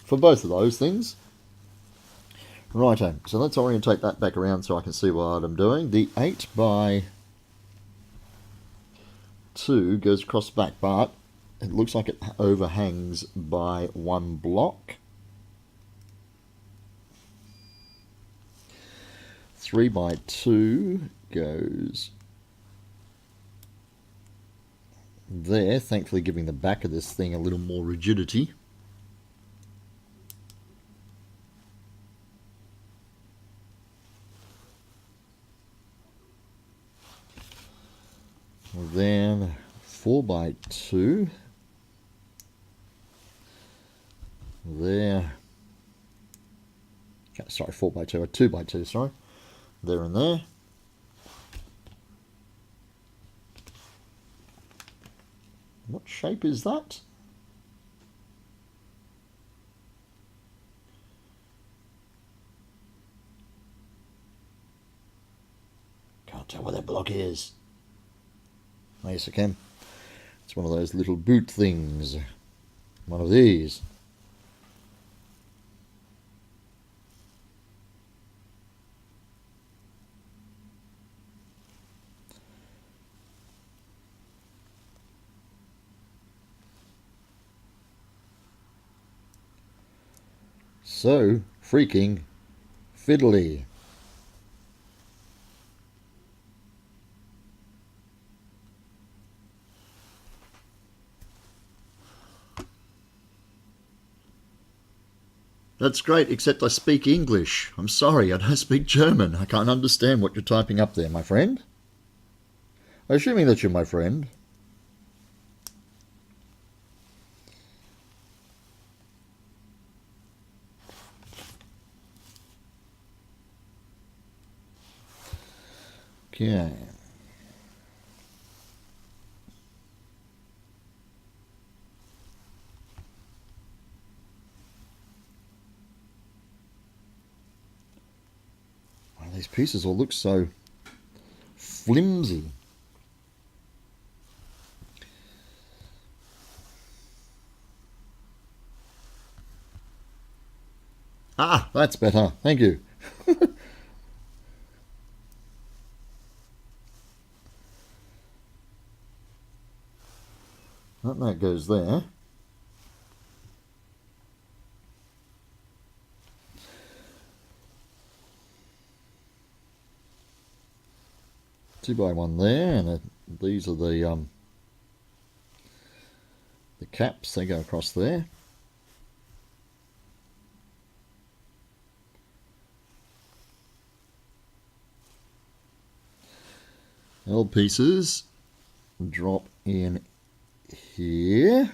Speaker 1: for both of those things. Righto, so let's orientate that back around so I can see what I'm doing. The 8x2 goes across the back, but it looks like it overhangs by 1 block. 3x2 goes there, thankfully giving the back of this thing a little more rigidity. Then 4x2 there. Sorry, 4x2 or 2x2, sorry. There and there. What shape is that? Can't tell what that block is. Oh, yes, I can. It's one of those little boot things. One of these. So freaking fiddly. That's great, except I speak English. I'm sorry, I don't speak German. I can't understand what you're typing up there, my friend. Assuming that you're my friend. Okay. Wow, these pieces all look so flimsy. Ah, that's better. Thank you. That goes there. Two by one there, and these are the caps. They go across there. L pieces drop in here.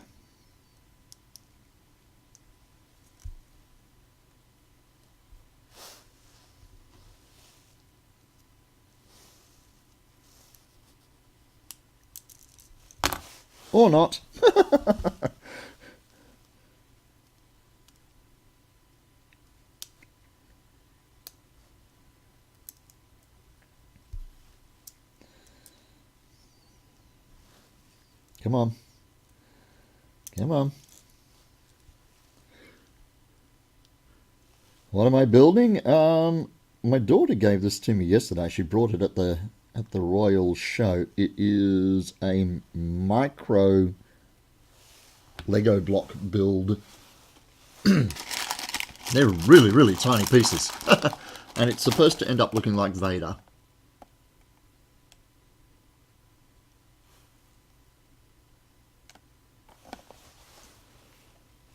Speaker 1: Or not. Come on. Come on. What am I building? My daughter gave this to me yesterday. She brought it at the Royal Show. It is a micro Lego block build. They're really, really tiny pieces. And it's supposed to end up looking like Vader.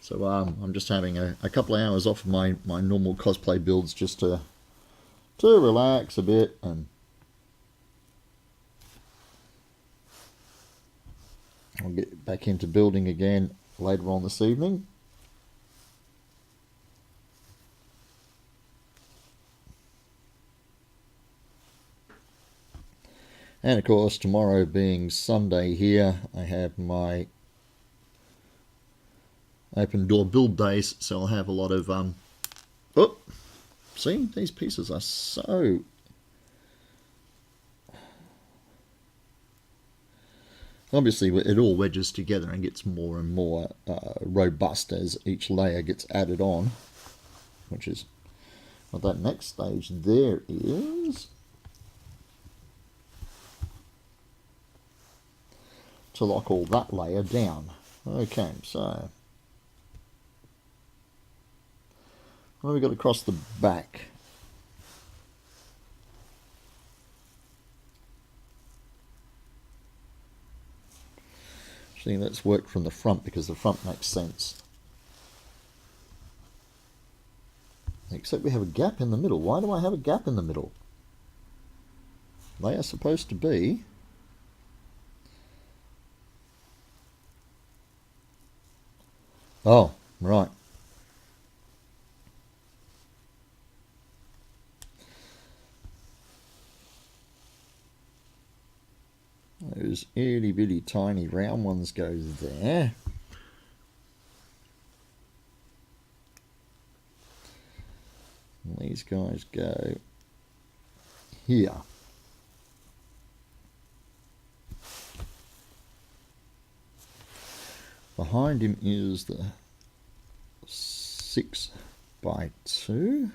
Speaker 1: So I'm just having a couple of hours off my normal cosplay builds just to relax a bit, and I'll get back into building again later on this evening. And of course, tomorrow being Sunday here, I have my open door build days, so I'll have a lot of oh, see, these pieces are so obviously it all wedges together and gets more and more robust as each layer gets added on, which is what that next stage there is, to lock all that layer down. Okay, so what have we got across the back? See, let's work from the front because the front makes sense. Except we have a gap in the middle. Why do I have a gap in the middle? They are supposed to be... Oh, right. Those itty bitty tiny round ones go there. And these guys go here. Behind him is the 6x2.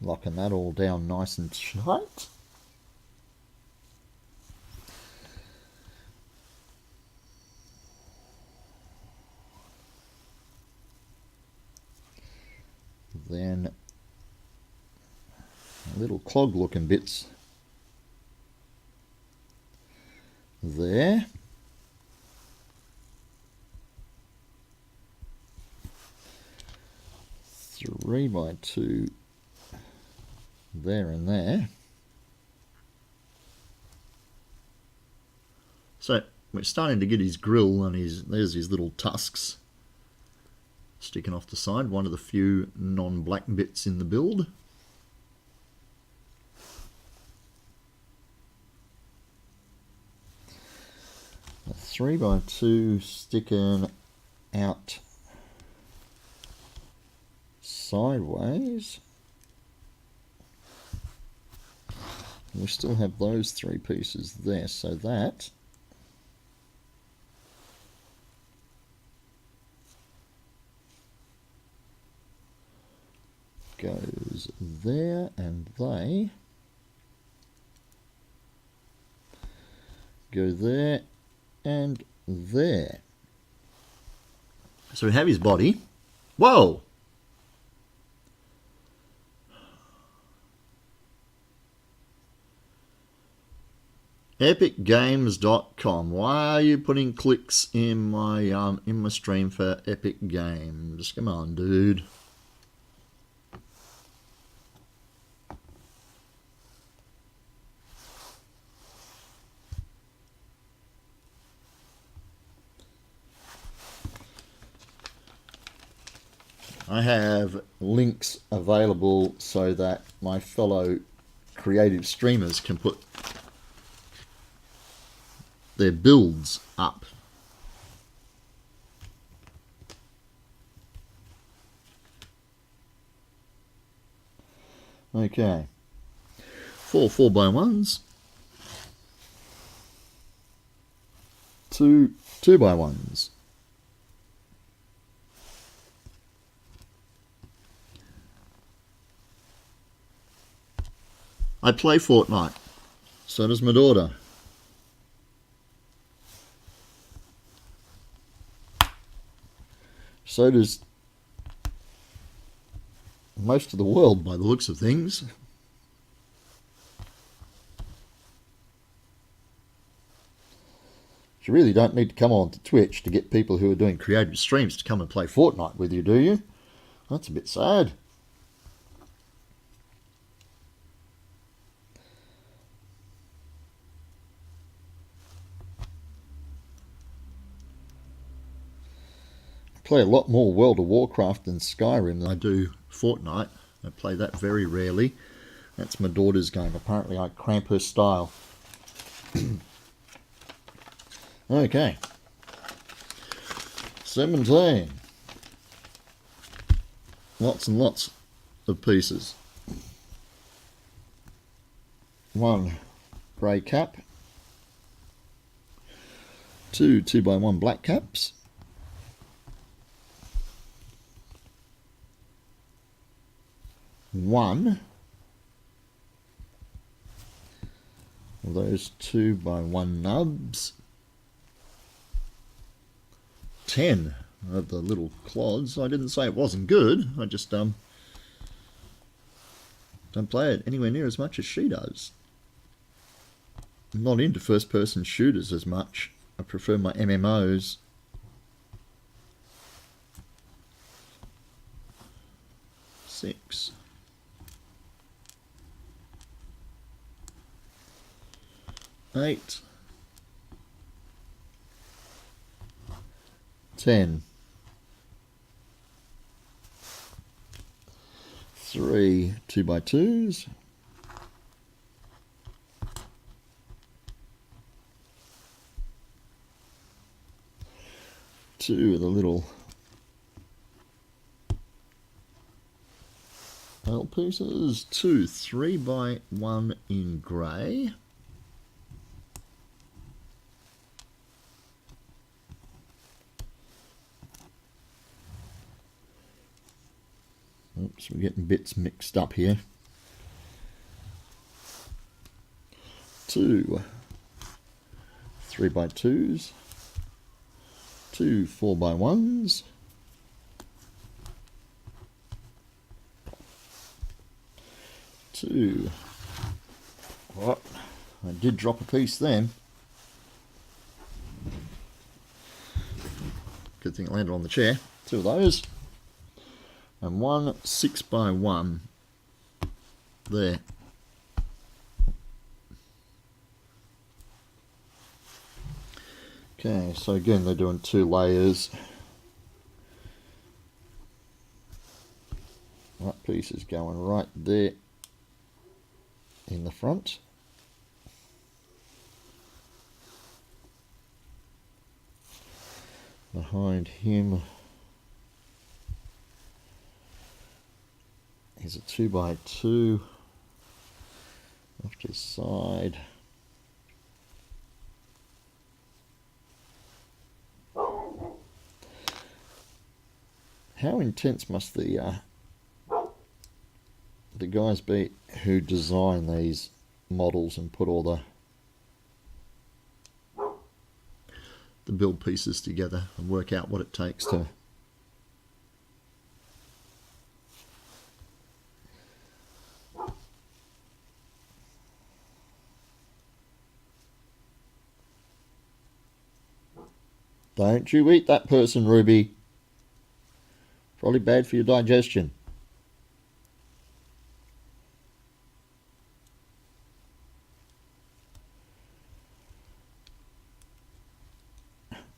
Speaker 1: Locking that all down nice and tight. Then little clog looking bits there. Three by two there and there. So we're starting to get his grill and there's his little tusks sticking off the side, one of the few non-black bits in the build. A 3x2 sticking out sideways. We still have those three pieces there, so that goes there, and they go there and there. So we have his body. Whoa! EpicGames.com. Why are you putting clicks in my stream for Epic Games? Come on, dude. I have links available so that my fellow creative streamers can put their builds up. Okay. 4 4x1s. 2 2x1s. I play Fortnite. So does my daughter. So does most of the world, by the looks of things. You really don't need to come on to Twitch to get people who are doing creative streams to come and play Fortnite with you, do you? That's a bit sad. I play a lot more World of Warcraft and Skyrim than I do Fortnite. I play that very rarely. That's my daughter's game. Apparently I cramp her style. Okay. 17. Lots and lots of pieces. 1 grey cap. 2 2x1 black caps. 1 of those 2x1 nubs. 10 of the little clods. I didn't say it wasn't good. I just don't play it anywhere near as much as she does. I'm not into first-person shooters as much I prefer my MMOs. Six. 8. 10. 3 2x2s. 2 of the little L pieces. 2 3x1 in grey. Oops, we're getting bits mixed up here. 2 3x2s. 2 4x1s. 2. What? I did drop a piece then. Good thing it landed on the chair. 2 of those. And 1 6x1 there. Okay, so again they're doing 2 layers. That piece is going right there in the front. Behind him is a 2x2 off to the side. How intense must the guys be who design these models and put all the build pieces together and work out what it takes to Don't you eat that person, Ruby. Probably bad for your digestion.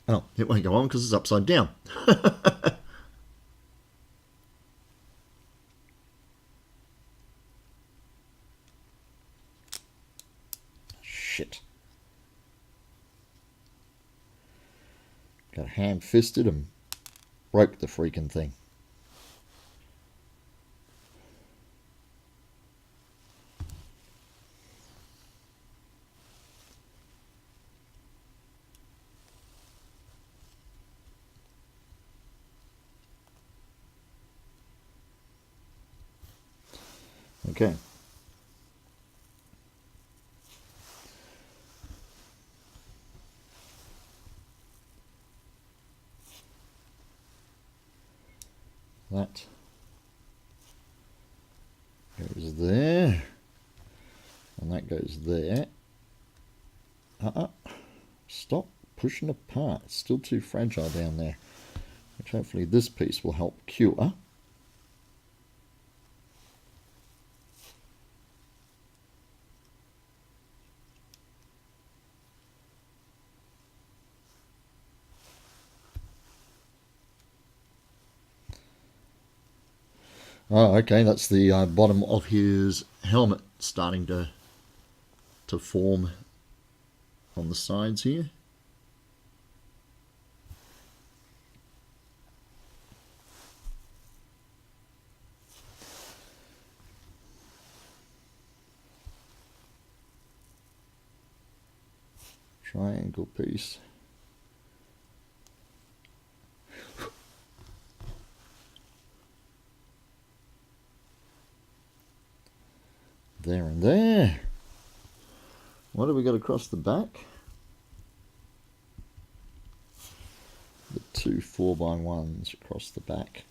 Speaker 1: Oh, it won't go on because it's upside down. Shit. Got ham-fisted and broke the freaking thing. Okay. That goes there, and that goes there. Stop pushing apart. It's still too fragile down there, which hopefully this piece will help cure. Oh, okay, that's the bottom of his helmet starting to form on the sides here. Triangle piece. There and there. What have we got across the back? The 2 4x1s across the back.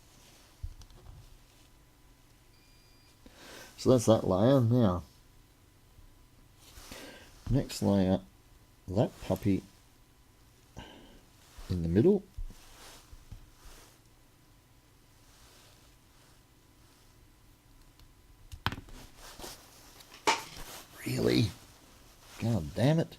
Speaker 1: So that's that layer. Now, next layer, that puppy in the middle. Really? God damn it.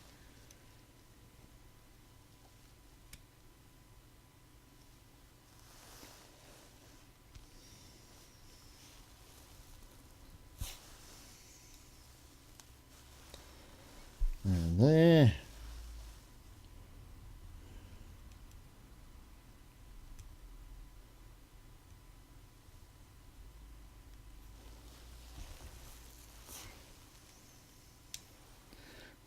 Speaker 1: And there.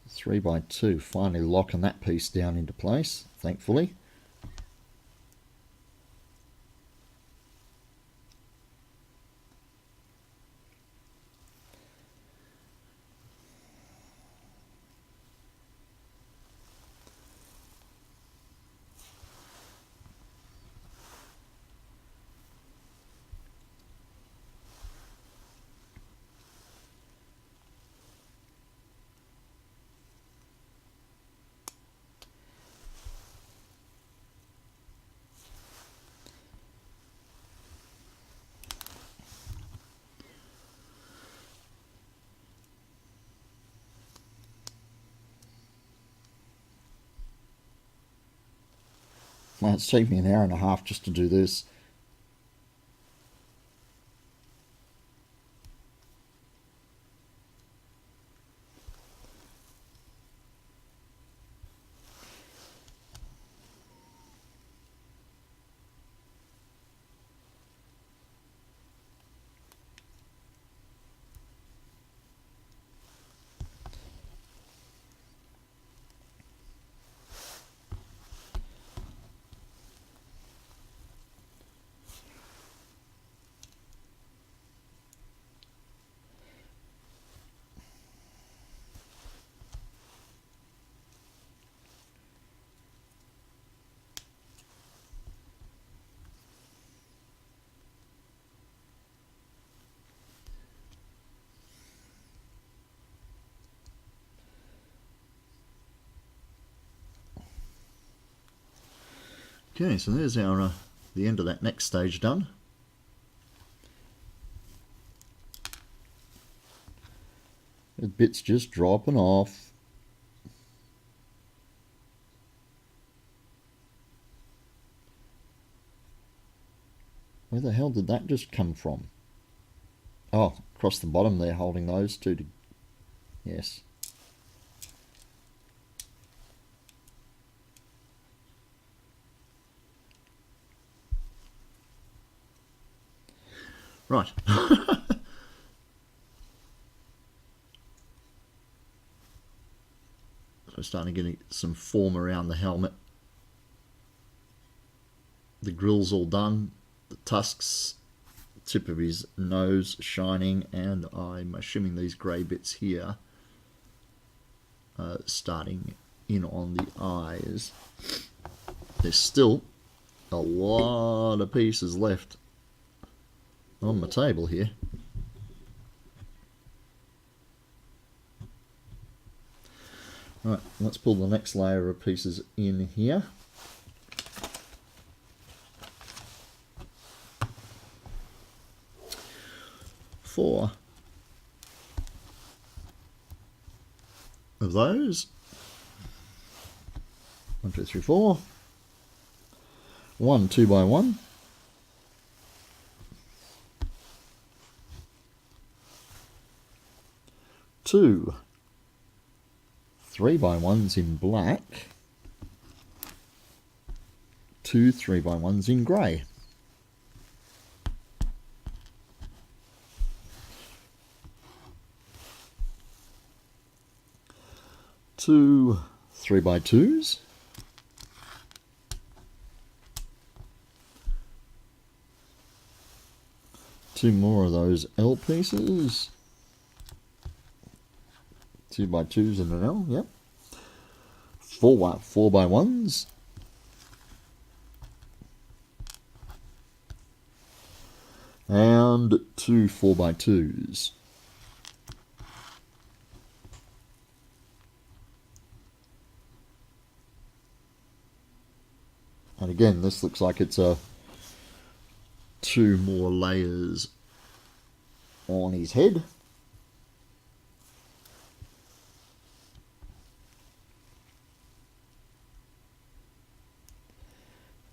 Speaker 1: The 3x2, finally locking that piece down into place, thankfully. Well, it's taken me an hour and a half just to do this. Okay, so there's our the end of that next stage done. The bit's just dropping off. Where the hell did that just come from? Oh, across the bottom there, holding those two. Yes. Right. So starting to get some form around the helmet. The grill's all done. The tusks, tip of his nose shining, and I'm assuming these grey bits here starting in on the eyes. There's still a lot of pieces left on the table here. Right, let's pull the next layer of pieces in here. Four of those. 1, 2, 3, 4. 1 2x1. 2 3x1s in black. 2 3x1s in grey. Two 3x2s. Two more of those L pieces. 2x2s and an L, yep. 4x1s. And 2 4x2s. And again, this looks like it's a 2 more layers on his head.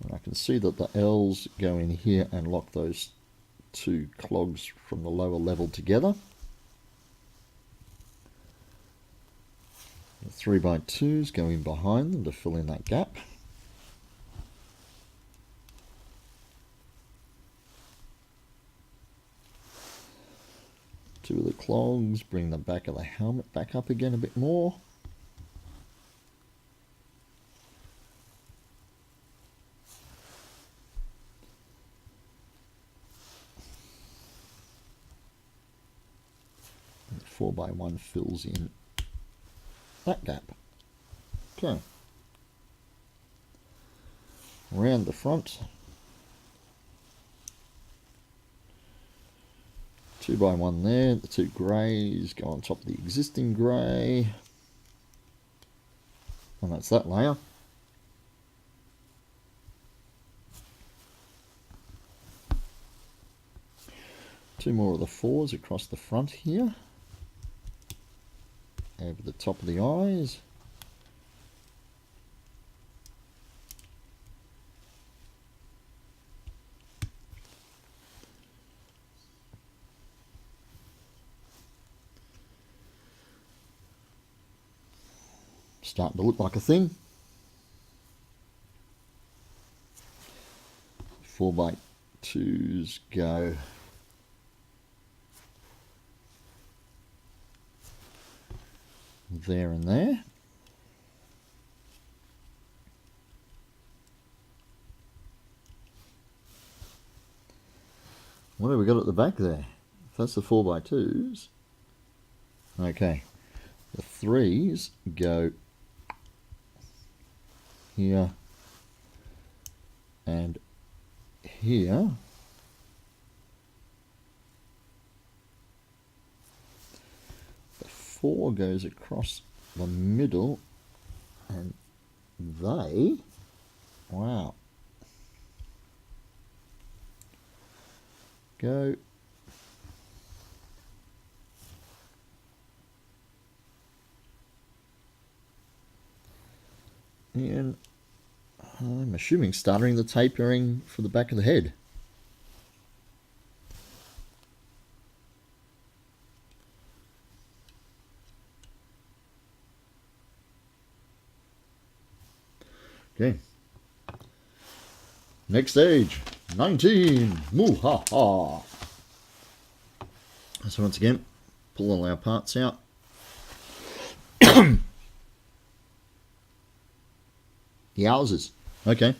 Speaker 1: And I can see that the L's go in here and lock those 2 clogs from the lower level together. The 3x2s go in behind them to fill in that gap. Two of the clogs bring the back of the helmet back up again a bit more. And the 4x1 fills in that gap. Okay. Around the front. 2x1 there, the 2 greys go on top of the existing grey, and that's that layer. Two more of the 4s across the front here, over the top of the eyes. Starting to look like a thing. 4x2s go there and there. What have we got at the back there? If that's the 4x2s. Okay. The 3s go here and here. The 4 goes across the middle, and they, wow, go in, I'm assuming starting the tapering for the back of the head. Okay. Next stage, 19. Moo-ha-ha. So once again, pull all our parts out. Yowzers. Okay.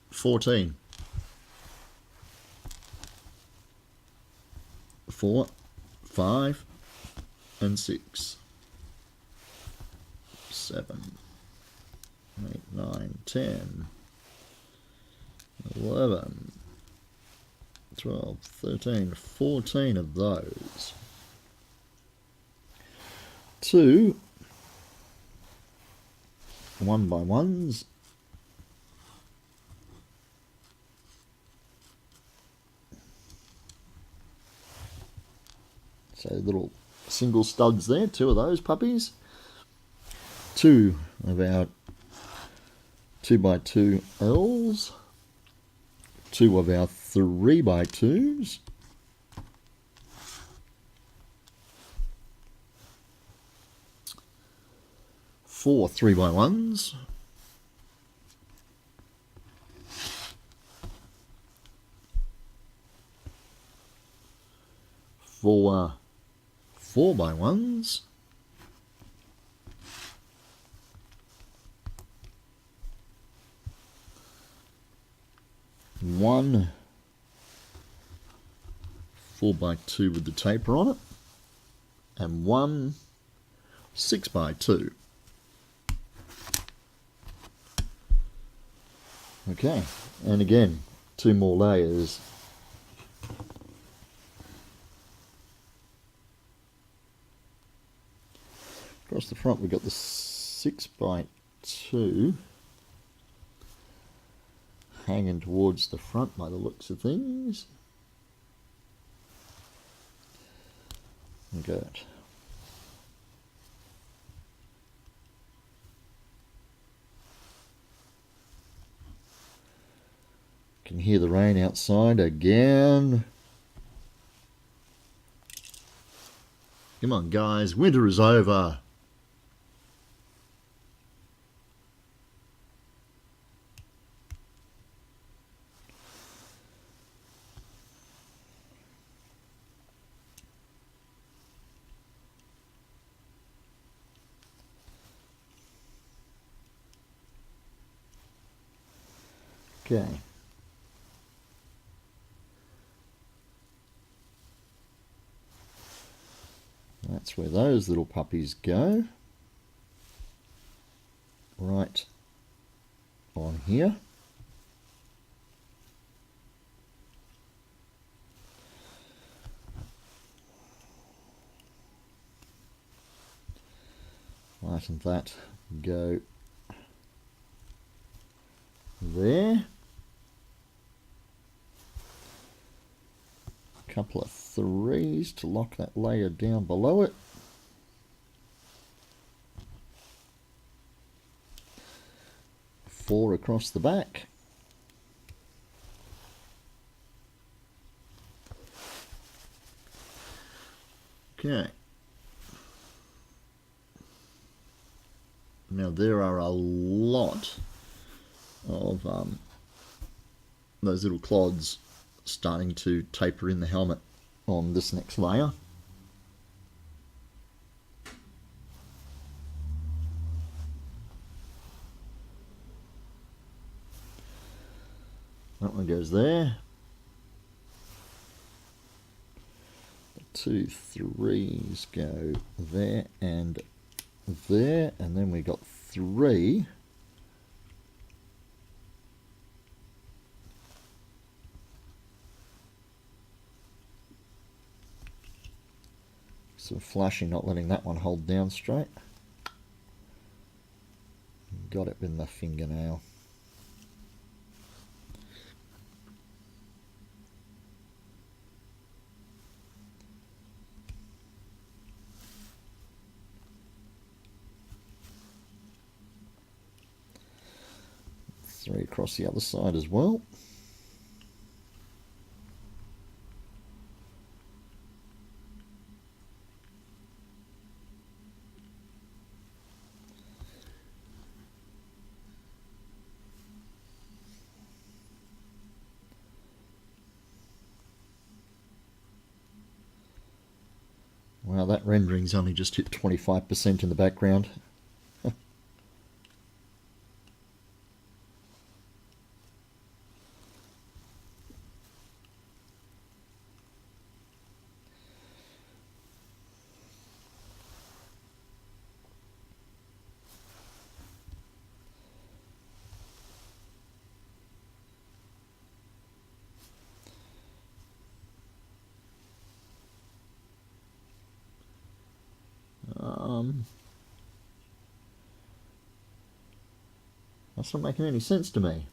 Speaker 1: 14. 4, 5, and 6. 7, 8, 9, 10, 11, 12, 13, 14 of those. 2 1x1s. So little single studs there, 2 of those puppies. 2 of our 2x2 L's. 2 of our 3x2s. 4 3x1s. 4 4x1s. 1 4x2 with the taper on it, and 1 6x2. Okay, and again, 2 more layers. Across the front we've got the 6x2. hanging towards the front by the looks of things. Good. Can hear the rain outside again. Come on, guys, winter is over. Okay. That's where those little puppies go. Right on here. Right, and that go there. Couple of 3s to lock that layer down below it. Four across the back. Okay. Now there are a lot of those little clods starting to taper in the helmet on this next layer. That one goes there. The 2 3s go there and there, and then we got 3 so flashing, not letting that one hold down straight. Got it with the fingernail. Three across the other side as well. Wow, that rendering's only just hit 25% in the background. That's not making any sense to me.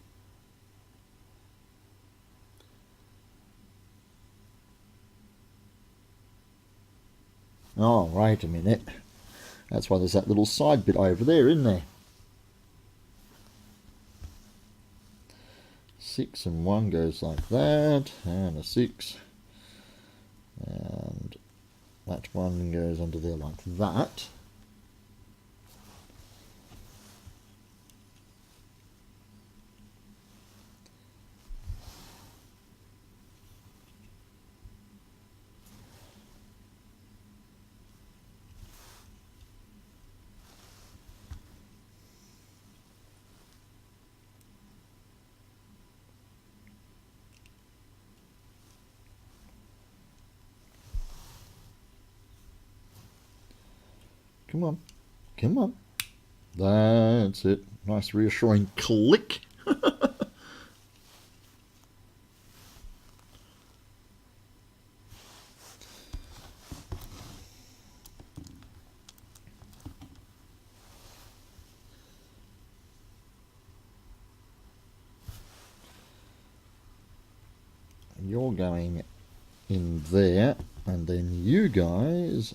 Speaker 1: Oh, wait a minute. That's why there's that little side bit over there, isn't there? 6 and 1 goes like that, and a 6. And that one goes under there like that. Come on, come on. That's it. Nice reassuring click. 4 going in there, and then you guys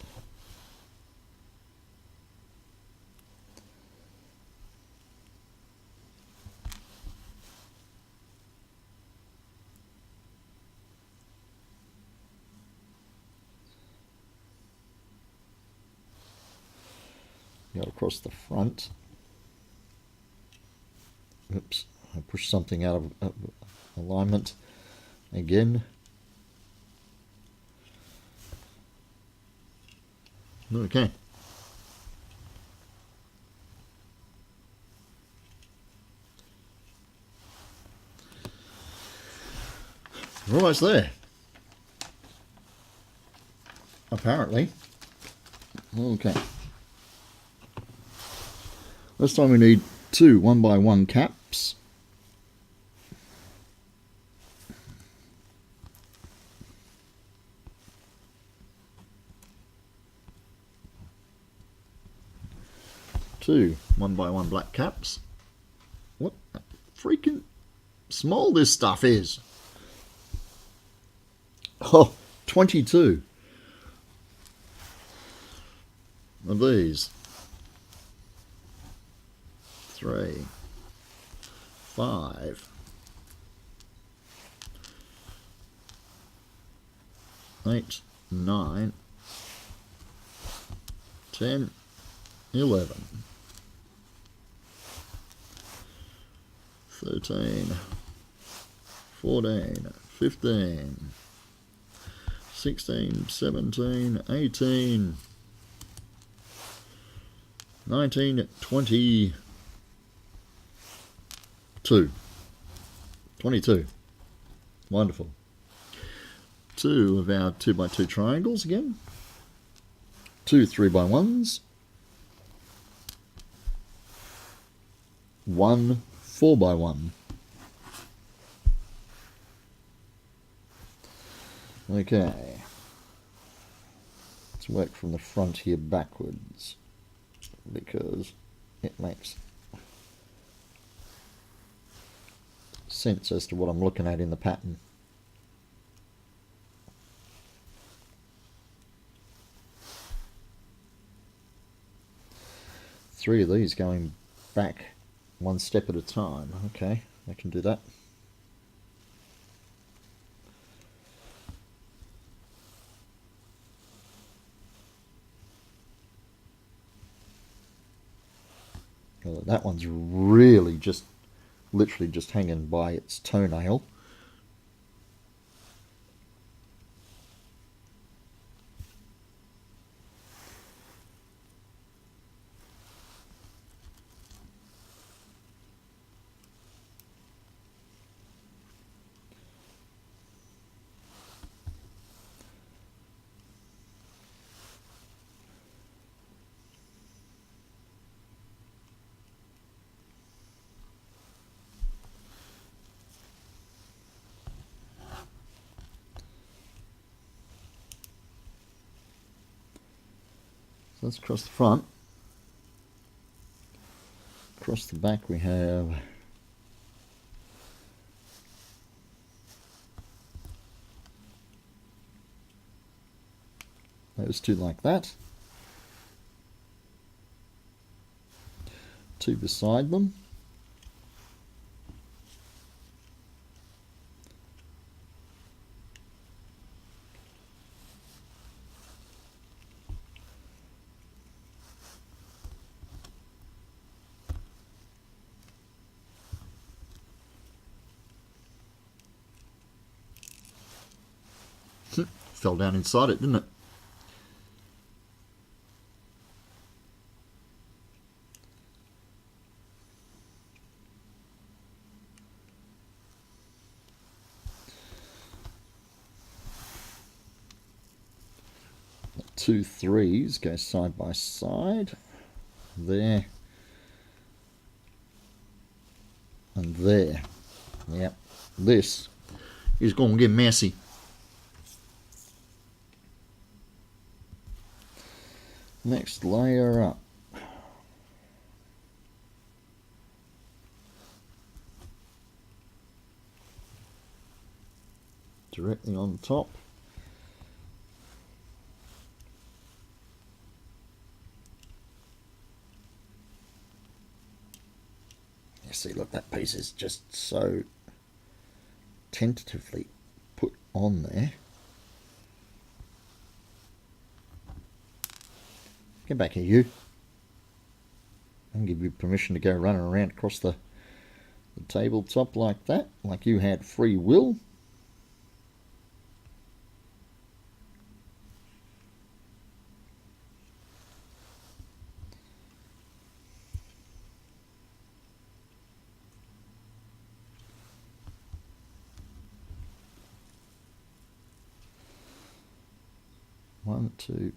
Speaker 1: go across the front. Oops, I pushed something out of alignment again. Okay. We're almost there. Apparently. Okay. This time we need 2 1x1 caps. Two 1x1 black caps. What freaking small this stuff is. Oh, 22 of these. 3, 5, 8, 9, 10, 11, 13, 14, 15, 16, 17, 18, 19, 20, 22. Wonderful. 2 of our 2x2 triangles again. 2 3x1s. 1 4x1. Okay. Let's work from the front here backwards, because it makes sense as to what I'm looking at in the pattern. Three of these going back one step at a time. Okay, I can do that. Well, that one's really just literally just hanging by its toenail. So let's cross the front. Across the back we have those 2 like that. 2 beside them. Fell down inside it, didn't it? The 2 3s go side by side. There. And there. Yep. This is going to get messy. Next layer up. directly on top. You see, look, that piece is just so tentatively put on there. Get back here, you. I'll give you permission to go running around across the tabletop like that, like you had free will. One, two.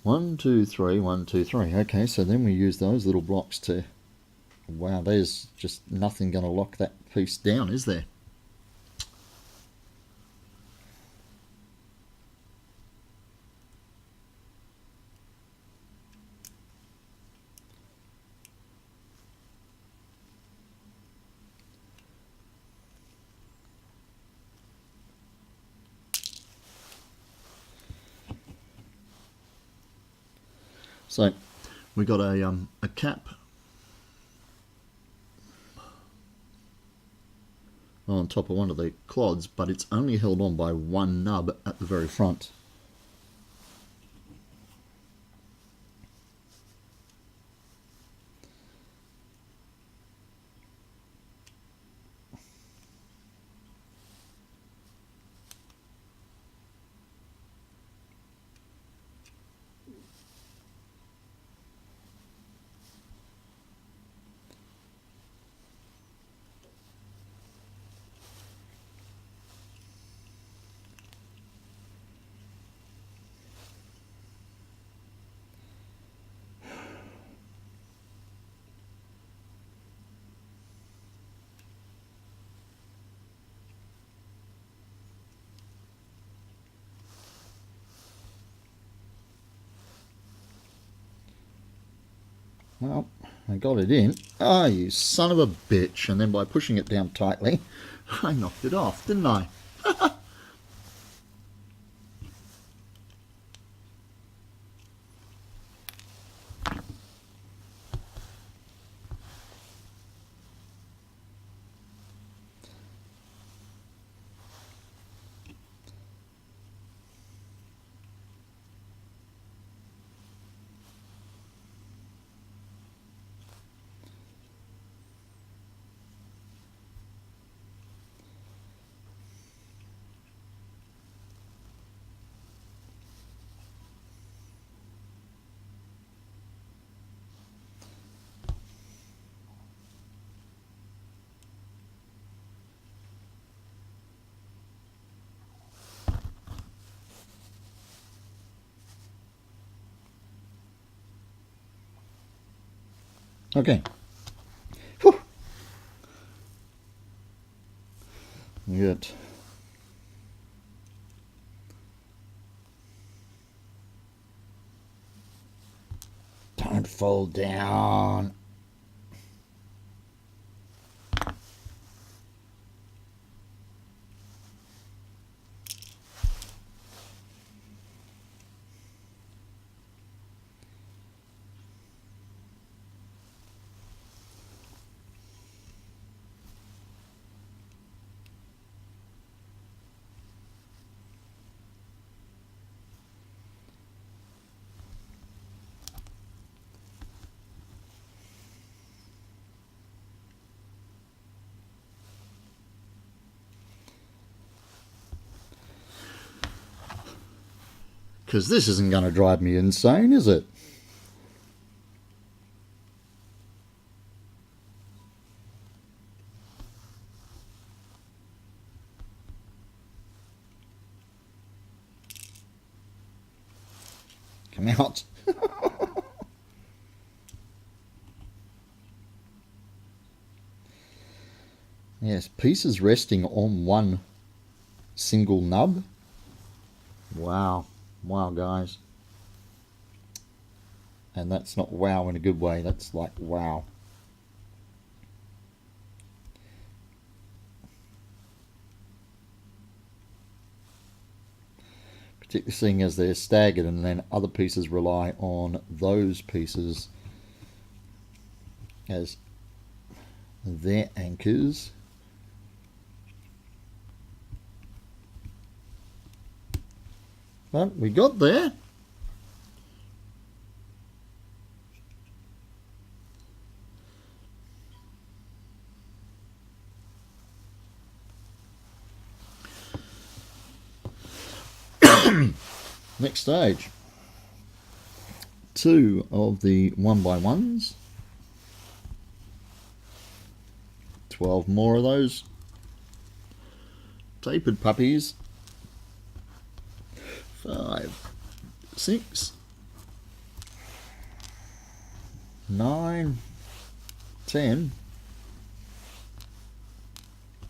Speaker 1: One, two, three, 1, 2, 3. Okay, so then we use those little blocks to... Wow, there's just nothing going to lock that piece down, is there? So we got a cap on top of one of the clods, but it's only held on by one nub at the very front. Well, I got it in. Ah, you son of a bitch. And then by pushing it down tightly, I knocked it off, didn't I? Okay. Whew. Good. Don't fall down. Because this isn't going to drive me insane, is it? Come out. Yes, pieces resting on one single nub. Wow. Wow, guys. And that's not wow in a good way. That's like wow. Particularly seeing as they're staggered and then other pieces rely on those pieces as their anchors. But we got there. Next stage. 2 of the 1x1s. 12 more of those tapered puppies. 5, 6, 9, 10,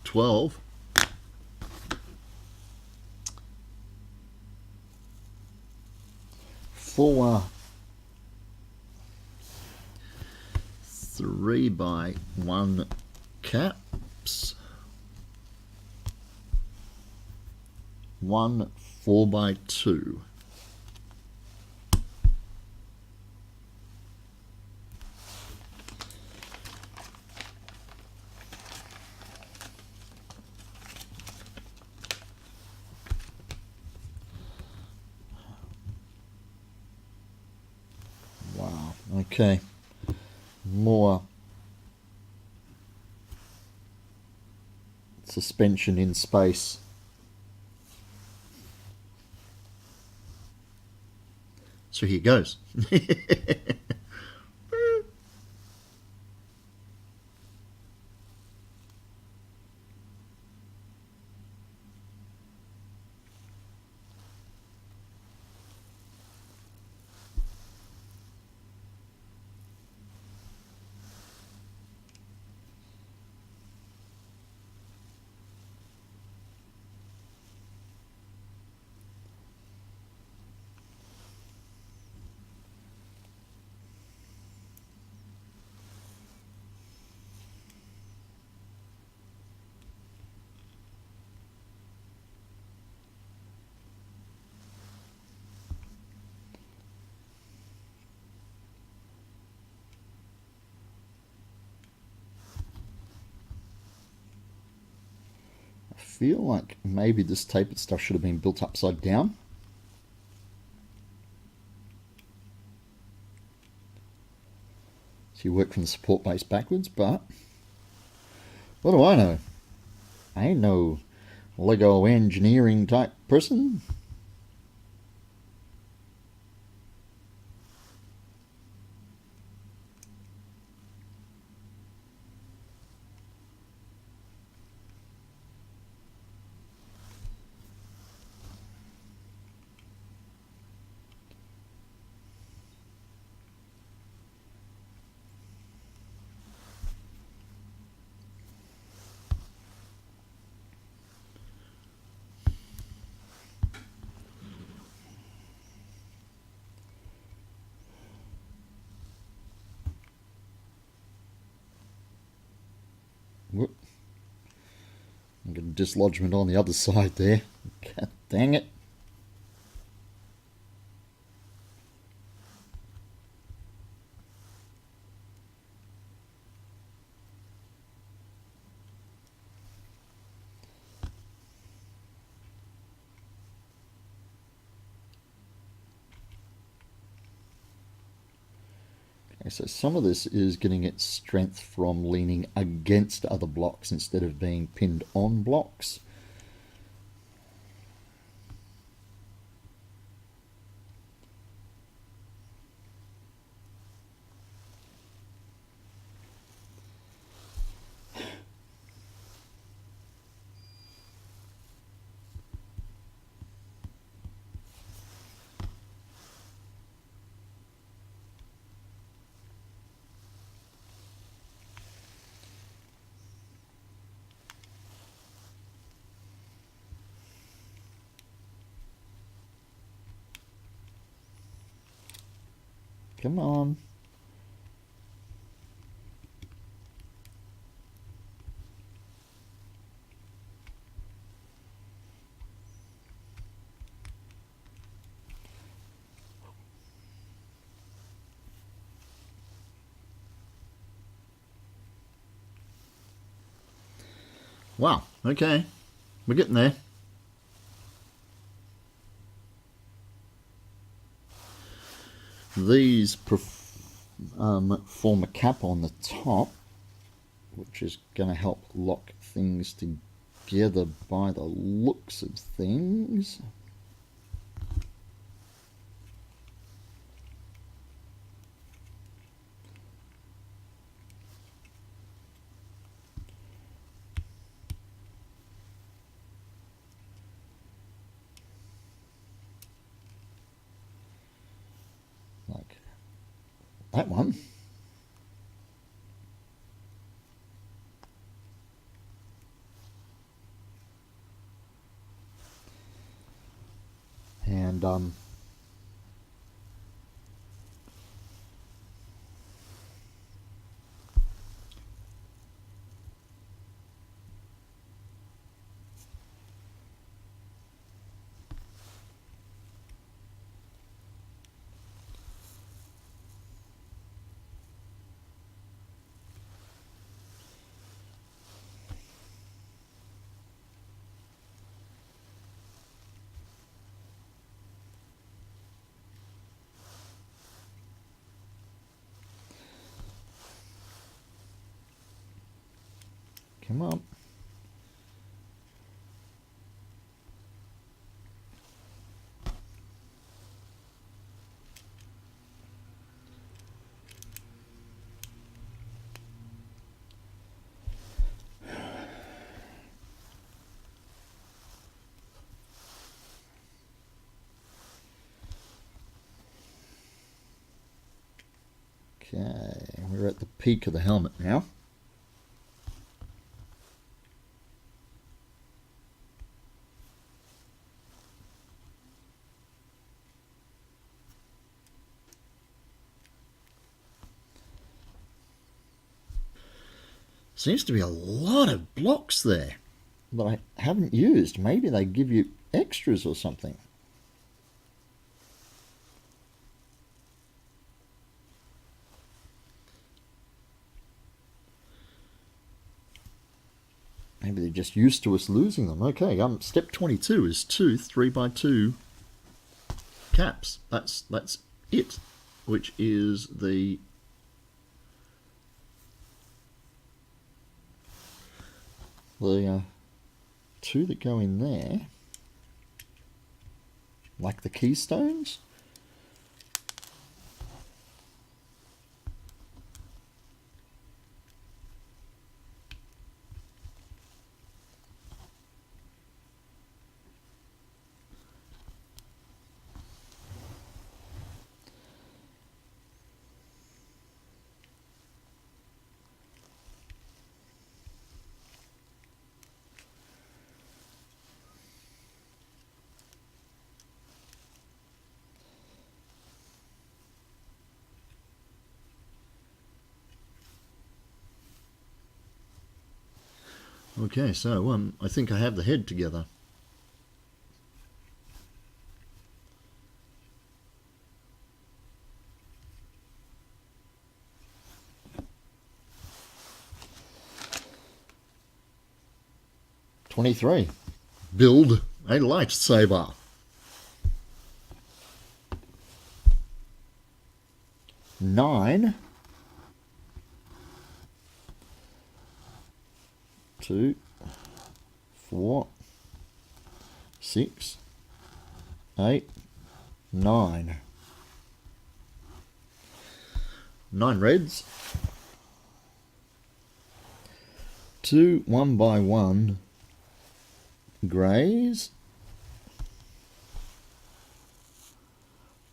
Speaker 1: 12. 4 3x1 caps. 1 4x2. Wow, okay. More suspension in space. So here goes. I feel like maybe this tapered stuff should have been built upside down. So you work from the support base backwards, but what do I know? I ain't no Lego engineering type person. Whoop. I'm getting dislodgement on the other side there. God dang it. Okay, so some of this is getting its strength from leaning against other blocks instead of being pinned on blocks. Come on. Wow, okay. We're getting there. These form a cap on the top, which is going to help lock things together by the looks of things. Like that one. And come on. Okay, we're at the peak of the helmet now. Seems to be a lot of blocks there that I haven't used. Maybe they give you extras or something. Maybe they're just used to us losing them. Okay, step 22 is 2 3x2 caps. That's it, which is the two that go in there, like the keystones. Okay, so I think I have the head together. '23. Build a lightsaber. Nine. 2, 4, 6, 8, 9. 9 reds. 2 1x1 greys.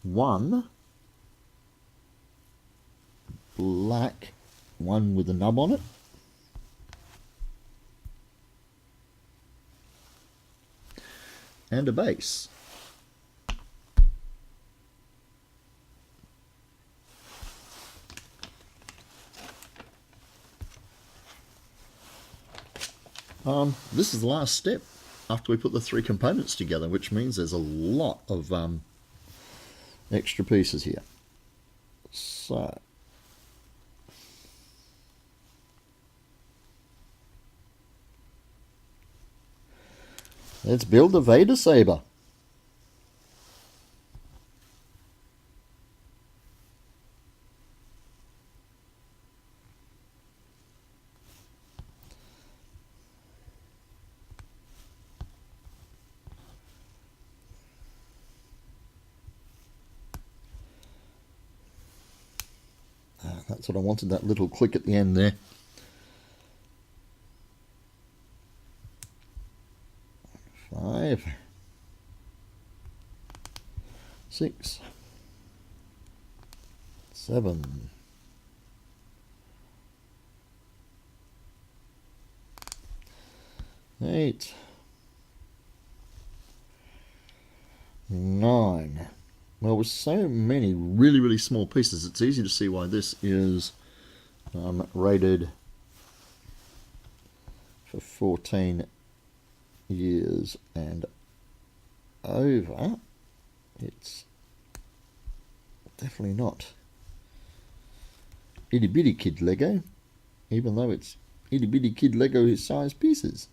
Speaker 1: 1 black, 1 with a nub on it. And a base. This is the last step after we put the 3 components together, which means there's a lot of extra pieces here. So let's build a Vader saber. That's what I wanted, that little click at the end there. Five, 6, 7, 8, 9. Well, with so many really small pieces, it's easy to see why this is rated for 14 years and over. It's definitely not itty bitty kid Lego, even though it's itty bitty kid Lego size pieces.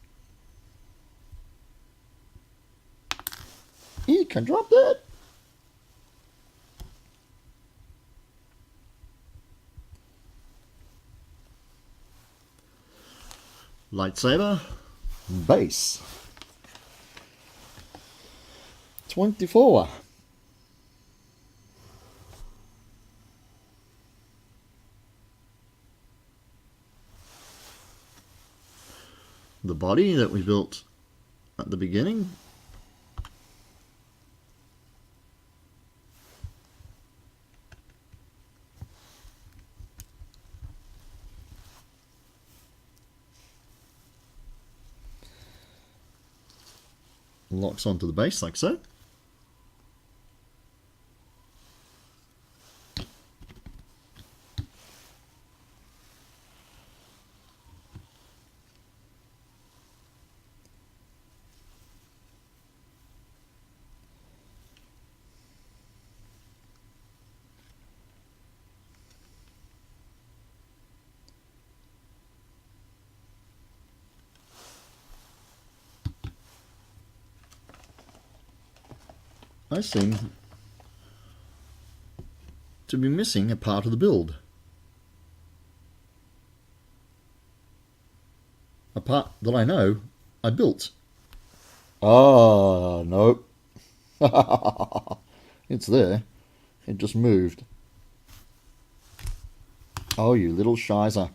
Speaker 1: You can drop that. Lightsaber, base, 24. The body that we built at the beginning. Locks onto the base like so. I seem to be missing a part of the build. A part that I know I built. Ah, nope. It's there. It just moved. Oh, you little shizer.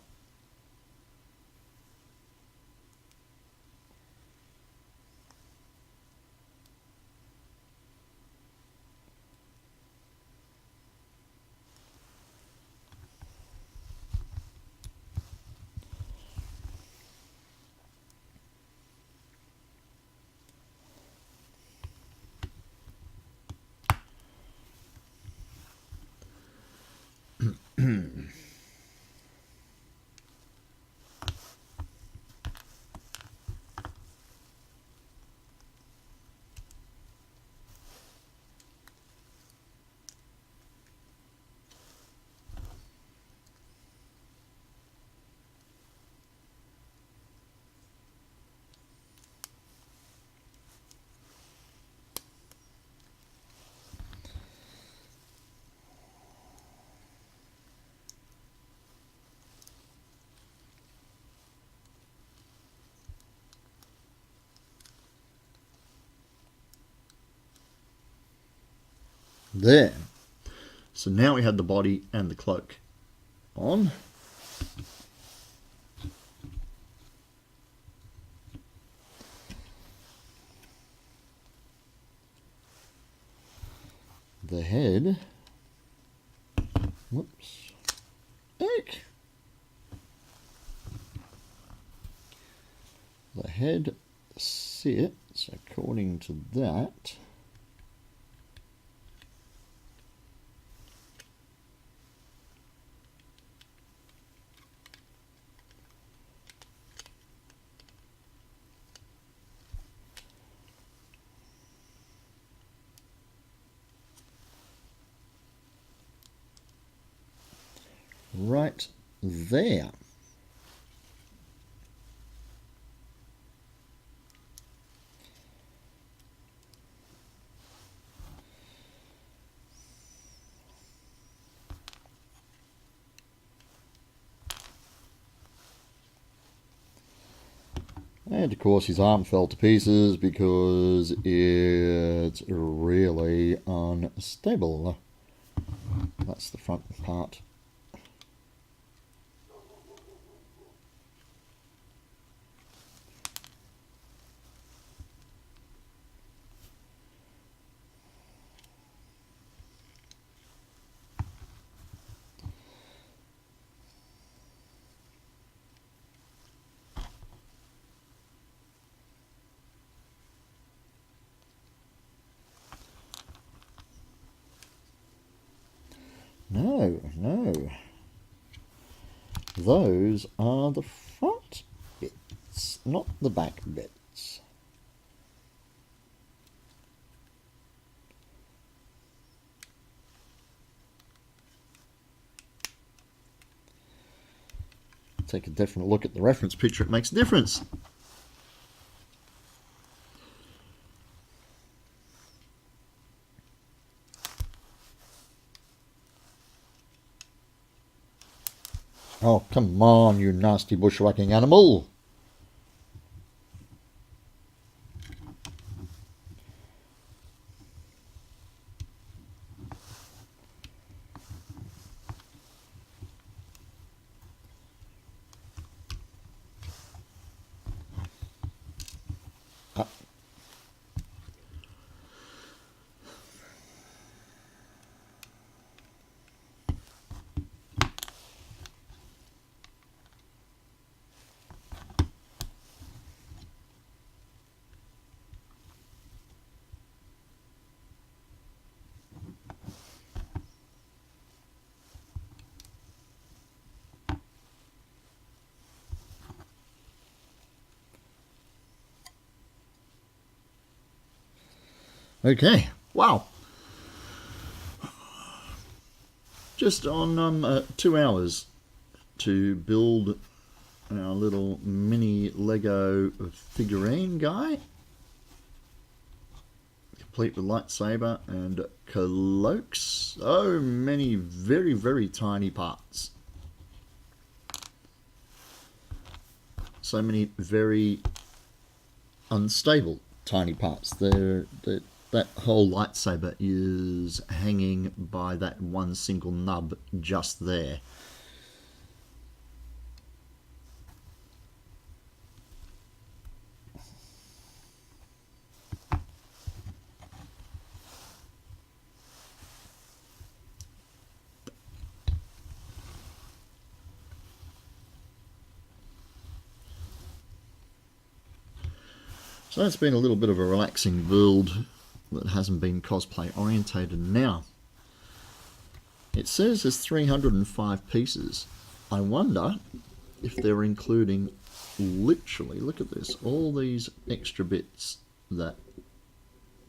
Speaker 1: There. So now we had the body and the cloak on. The head. Whoops. Eek. The head sits according to that. there. And of course his arm fell to pieces because it's really unstable. That's the front part. No. Those are the front bits, not the back bits. Take a definite look at the reference picture, it makes a difference. Oh, come on, you nasty bushwhacking animal. Okay, wow. Just on 2 hours to build our little mini Lego figurine guy. Complete with lightsaber and cloaks. So many very, very tiny parts. So many very unstable tiny parts. That whole lightsaber is hanging by that one single nub just there. So that's been a little bit of a relaxing build that hasn't been cosplay orientated. Now, it says there's 305 pieces. I wonder if they're including literally, look at this, all these extra bits that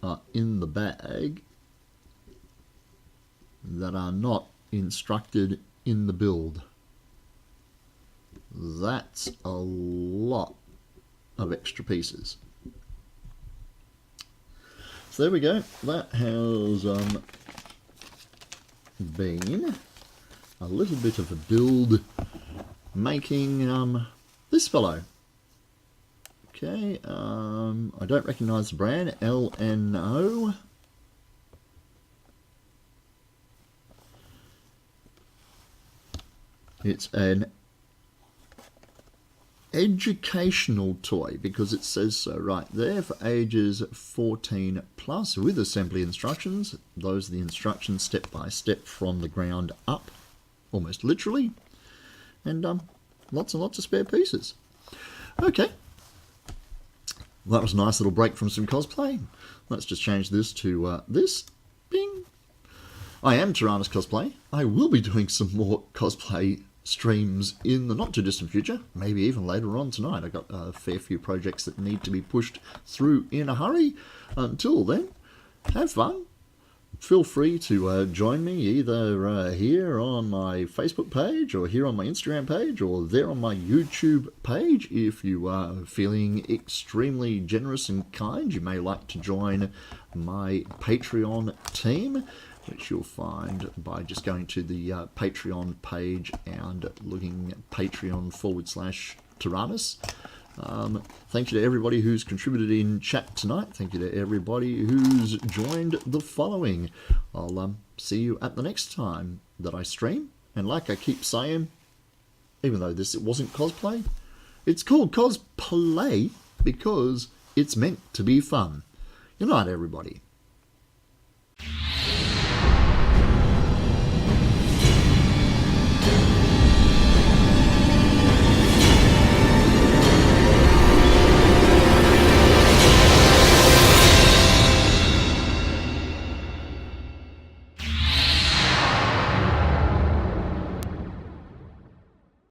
Speaker 1: are in the bag that are not instructed in the build. That's a lot of extra pieces. So there we go. That has been a little bit of a build making this fellow. Okay, I don't recognise the brand, LNO. It's an educational toy because it says so right there, for ages 14 plus, with assembly instructions. Those are the instructions step by step from the ground up, almost literally, and lots and lots of spare pieces. Okay, that was a nice little break from some cosplay. Let's just change this to this. Bing. I am Tyrannus Cosplay. I will be doing some more cosplay streams in the not too distant future, maybe even later on tonight. I've got a fair few projects that need to be pushed through in a hurry. Until then, have fun, feel free to join me either here on my Facebook page or here on my Instagram page or there on my YouTube page. If you are feeling extremely generous and kind, you may like to join my Patreon team, which you'll find by just going to the Patreon page and looking at Patreon/Tyrannus. Thank you to everybody who's contributed in chat tonight. Thank you to everybody who's joined the following. I'll see you at the next time that I stream. And like I keep saying, even though it wasn't cosplay, it's called cosplay because it's meant to be fun. Good night, everybody.